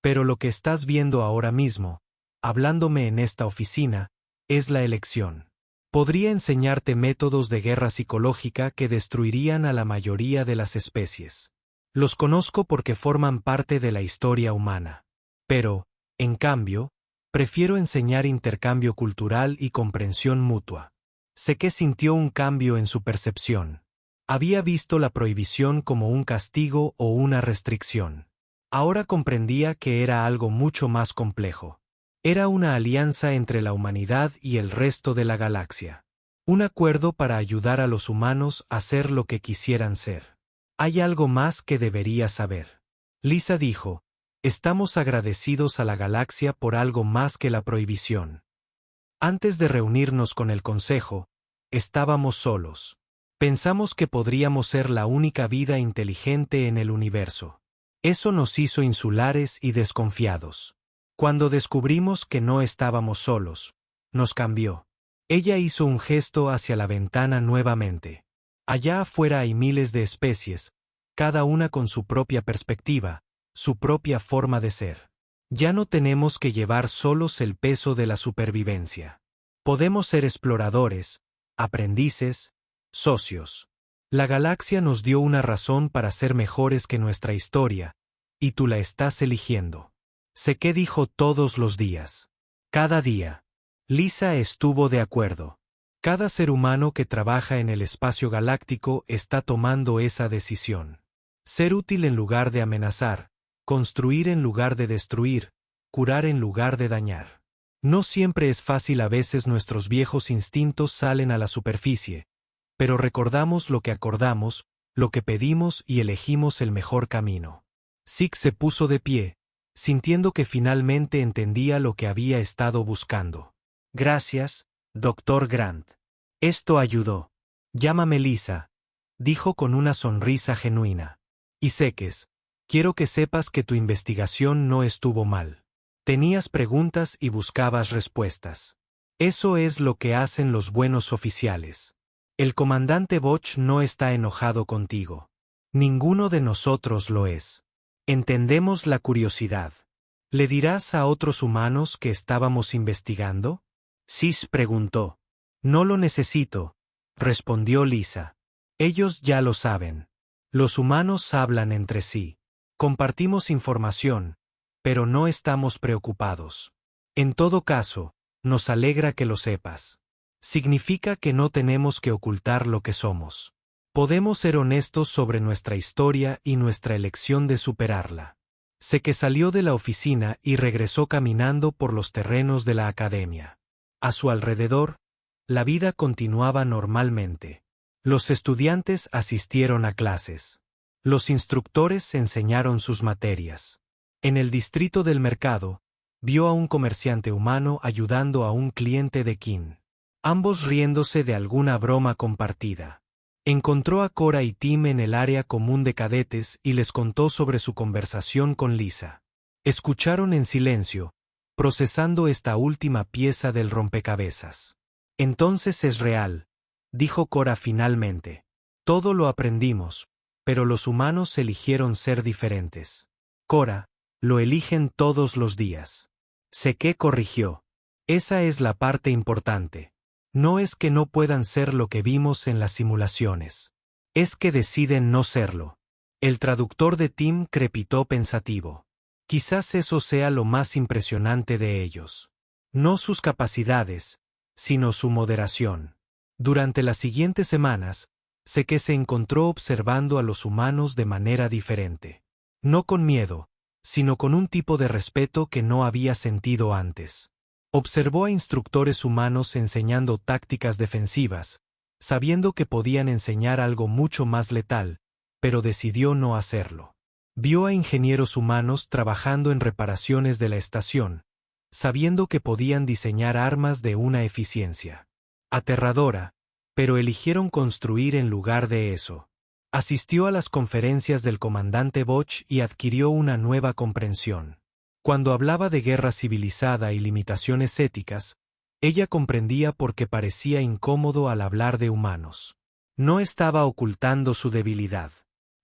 Pero lo que estás viendo ahora mismo, hablándome en esta oficina, es la elección. Podría enseñarte métodos de guerra psicológica que destruirían a la mayoría de las especies. Los conozco porque forman parte de la historia humana. Pero, en cambio, prefiero enseñar intercambio cultural y comprensión mutua. Sé que sintió un cambio en su percepción. Había visto la prohibición como un castigo o una restricción. Ahora comprendía que era algo mucho más complejo. Era una alianza entre la humanidad y el resto de la galaxia. Un acuerdo para ayudar a los humanos a ser lo que quisieran ser. Hay algo más que deberías saber. Lisa dijo, estamos agradecidos a la galaxia por algo más que la prohibición. Antes de reunirnos con el Consejo, estábamos solos. Pensamos que podríamos ser la única vida inteligente en el universo. Eso nos hizo insulares y desconfiados. Cuando descubrimos que no estábamos solos, nos cambió. Ella hizo un gesto hacia la ventana nuevamente. Allá afuera hay miles de especies, cada una con su propia perspectiva, su propia forma de ser. Ya no tenemos que llevar solos el peso de la supervivencia. Podemos ser exploradores, aprendices, socios. La galaxia nos dio una razón para ser mejores que nuestra historia, y tú la estás eligiendo. Sé que dijo todos los días. Cada día. Lisa estuvo de acuerdo. Cada ser humano que trabaja en el espacio galáctico está tomando esa decisión. Ser útil en lugar de amenazar, construir en lugar de destruir, curar en lugar de dañar. No siempre es fácil, a veces nuestros viejos instintos salen a la superficie, pero recordamos lo que acordamos, lo que pedimos y elegimos el mejor camino. Six se puso de pie, sintiendo que finalmente entendía lo que había estado buscando. Gracias, Dr. Grant. Esto ayudó. Llámame Lisa, dijo con una sonrisa genuina. Y Sekes, quiero que sepas que tu investigación no estuvo mal. Tenías preguntas y buscabas respuestas. Eso es lo que hacen los buenos oficiales. El comandante Boch no está enojado contigo. Ninguno de nosotros lo es. Entendemos la curiosidad. ¿Le dirás a otros humanos que estábamos investigando? Sis preguntó. No lo necesito, respondió Lisa. Ellos ya lo saben. Los humanos hablan entre sí. Compartimos información, pero no estamos preocupados. En todo caso, nos alegra que lo sepas. Significa que no tenemos que ocultar lo que somos. Podemos ser honestos sobre nuestra historia y nuestra elección de superarla. Sé que salió de la oficina y regresó caminando por los terrenos de la academia. A su alrededor, la vida continuaba normalmente. Los estudiantes asistieron a clases. Los instructores enseñaron sus materias. En el distrito del mercado, vio a un comerciante humano ayudando a un cliente de Kin. Ambos riéndose de alguna broma compartida. Encontró a Cora y Tim en el área común de cadetes y les contó sobre su conversación con Lisa. Escucharon en silencio, procesando esta última pieza del rompecabezas. Entonces es real, dijo Cora finalmente. Todo lo aprendimos, pero los humanos eligieron ser diferentes. Cora, lo eligen todos los días. Seke corrigió. Esa es la parte importante. No es que no puedan ser lo que vimos en las simulaciones. Es que deciden no serlo. El traductor de Tim crepitó pensativo. Quizás eso sea lo más impresionante de ellos. No sus capacidades, sino su moderación. Durante las siguientes semanas, Seke se encontró observando a los humanos de manera diferente. No con miedo, sino con un tipo de respeto que no había sentido antes. Observó a instructores humanos enseñando tácticas defensivas, sabiendo que podían enseñar algo mucho más letal, pero decidió no hacerlo. Vio a ingenieros humanos trabajando en reparaciones de la estación, sabiendo que podían diseñar armas de una eficiencia aterradora, pero eligieron construir en lugar de eso. Asistió a las conferencias del comandante Boch y adquirió una nueva comprensión. Cuando hablaba de guerra civilizada y limitaciones éticas, ella comprendía por qué parecía incómodo al hablar de humanos. No estaba ocultando su debilidad.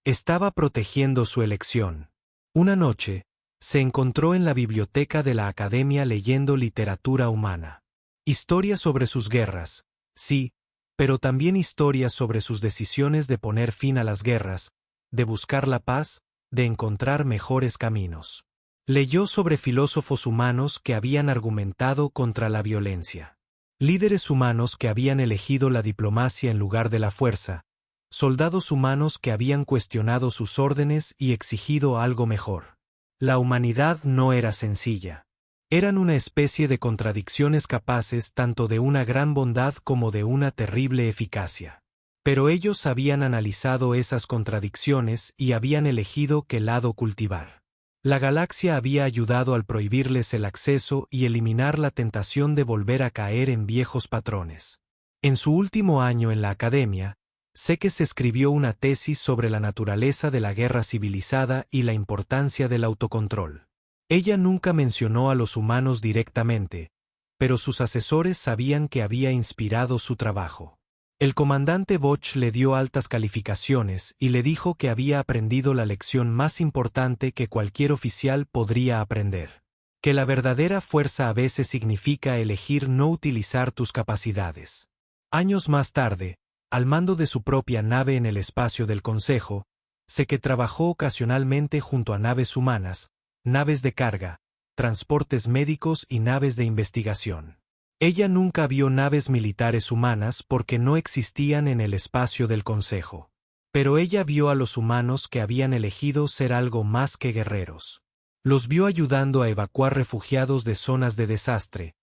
Estaba protegiendo su elección. Una noche, se encontró en la biblioteca de la academia leyendo literatura humana. Historias sobre sus guerras, sí, pero también historias sobre sus decisiones de poner fin a las guerras, de buscar la paz, de encontrar mejores caminos. Leyó sobre filósofos humanos que habían argumentado contra la violencia. Líderes humanos que habían elegido la diplomacia en lugar de la fuerza. Soldados humanos que habían cuestionado sus órdenes y exigido algo mejor. La humanidad no era sencilla. Eran una especie de contradicciones capaces tanto de una gran bondad como de una terrible eficacia. Pero ellos habían analizado esas contradicciones y habían elegido qué lado cultivar. La galaxia había ayudado al prohibirles el acceso y eliminar la tentación de volver a caer en viejos patrones. En su último año en la academia, Sekes escribió una tesis sobre la naturaleza de la guerra civilizada y la importancia del autocontrol. Ella nunca mencionó a los humanos directamente, pero sus asesores sabían que había inspirado su trabajo. El comandante Boch le dio altas calificaciones y le dijo que había aprendido la lección más importante que cualquier oficial podría aprender. Que la verdadera fuerza a veces significa elegir no utilizar tus capacidades. Años más tarde, al mando de su propia nave en el espacio del Consejo, Sekes trabajó ocasionalmente junto a naves humanas, naves de carga, transportes médicos y naves de investigación. Ella nunca vio naves militares humanas porque no existían en el espacio del Consejo. Pero ella vio a los humanos que habían elegido ser algo más que guerreros. Los vio ayudando a evacuar refugiados de zonas de desastre,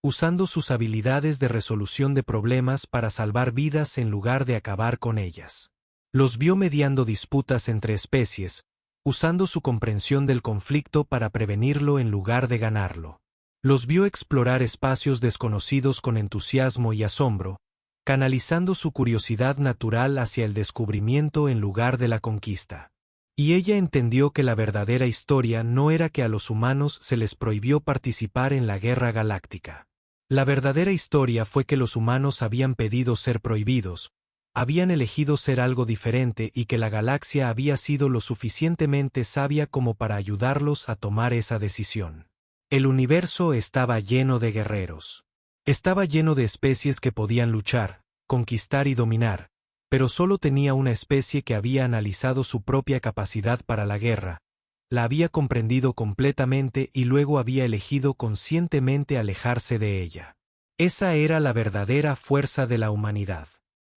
usando sus habilidades de resolución de problemas para salvar vidas en lugar de acabar con ellas. Los vio mediando disputas entre especies, usando su comprensión del conflicto para prevenirlo en lugar de ganarlo. Los vio explorar espacios desconocidos con entusiasmo y asombro, canalizando su curiosidad natural hacia el descubrimiento en lugar de la conquista. Y ella entendió que la verdadera historia no era que a los humanos se les prohibió participar en la guerra galáctica. La verdadera historia fue que los humanos habían pedido ser prohibidos, habían elegido ser algo diferente y que la galaxia había sido lo suficientemente sabia como para ayudarlos a tomar esa decisión. El universo estaba lleno de guerreros. Estaba lleno de especies que podían luchar, conquistar y dominar, pero solo tenía una especie que había analizado su propia capacidad para la guerra, la había comprendido completamente y luego había elegido conscientemente alejarse de ella. Esa era la verdadera fuerza de la humanidad.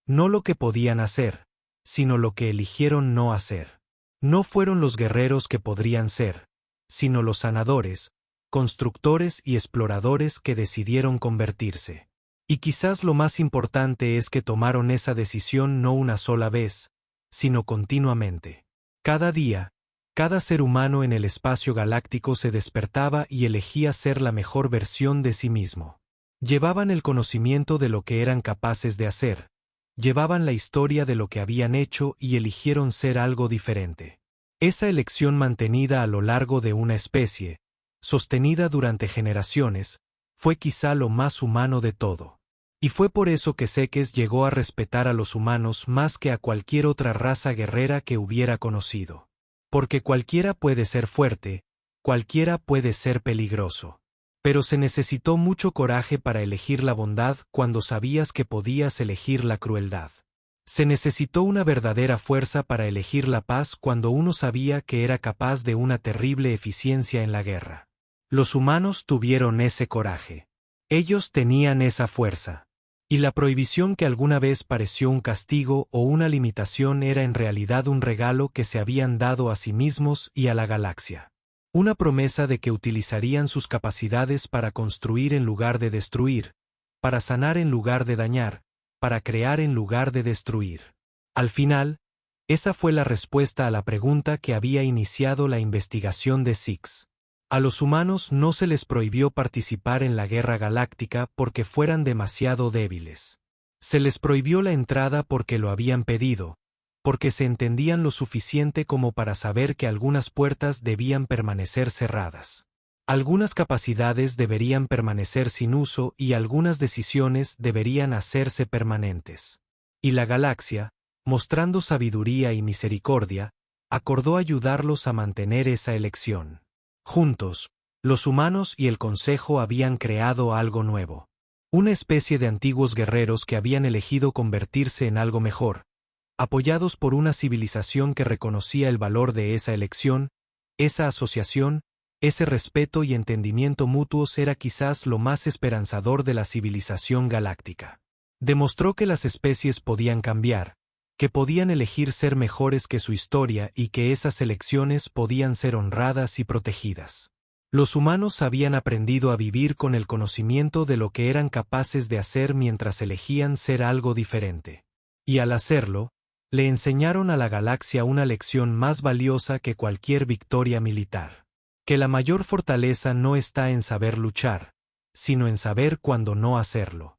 No lo que podían hacer, sino lo que eligieron no hacer. No fueron los guerreros que podrían ser, sino los sanadores, constructores y exploradores que decidieron convertirse. Y quizás lo más importante es que tomaron esa decisión no una sola vez, sino continuamente. Cada día, cada ser humano en el espacio galáctico se despertaba y elegía ser la mejor versión de sí mismo. Llevaban el conocimiento de lo que eran capaces de hacer, llevaban la historia de lo que habían hecho y eligieron ser algo diferente. Esa elección mantenida a lo largo de una especie, sostenida durante generaciones, fue quizá lo más humano de todo. Y fue por eso que Sekes llegó a respetar a los humanos más que a cualquier otra raza guerrera que hubiera conocido. Porque cualquiera puede ser fuerte, cualquiera puede ser peligroso. Pero se necesitó mucho coraje para elegir la bondad cuando sabías que podías elegir la crueldad. Se necesitó una verdadera fuerza para elegir la paz cuando uno sabía que era capaz de una terrible eficiencia en la guerra. Los humanos tuvieron ese coraje. Ellos tenían esa fuerza. Y la prohibición que alguna vez pareció un castigo o una limitación era en realidad un regalo que se habían dado a sí mismos y a la galaxia. Una promesa de que utilizarían sus capacidades para construir en lugar de destruir, para sanar en lugar de dañar, para crear en lugar de destruir. Al final, esa fue la respuesta a la pregunta que había iniciado la investigación de Six. A los humanos no se les prohibió participar en la guerra galáctica porque fueran demasiado débiles. Se les prohibió la entrada porque lo habían pedido, porque se entendían lo suficiente como para saber que algunas puertas debían permanecer cerradas. Algunas capacidades deberían permanecer sin uso y algunas decisiones deberían hacerse permanentes. Y la galaxia, mostrando sabiduría y misericordia, acordó ayudarlos a mantener esa elección. Juntos, los humanos y el Consejo habían creado algo nuevo. Una especie de antiguos guerreros que habían elegido convertirse en algo mejor, apoyados por una civilización que reconocía el valor de esa elección, esa asociación. Ese respeto y entendimiento mutuos era quizás lo más esperanzador de la civilización galáctica. Demostró que las especies podían cambiar, que podían elegir ser mejores que su historia y que esas elecciones podían ser honradas y protegidas. Los humanos habían aprendido a vivir con el conocimiento de lo que eran capaces de hacer mientras elegían ser algo diferente. Y al hacerlo, le enseñaron a la galaxia una lección más valiosa que cualquier victoria militar. Que la mayor fortaleza no está en saber luchar, sino en saber cuándo no hacerlo.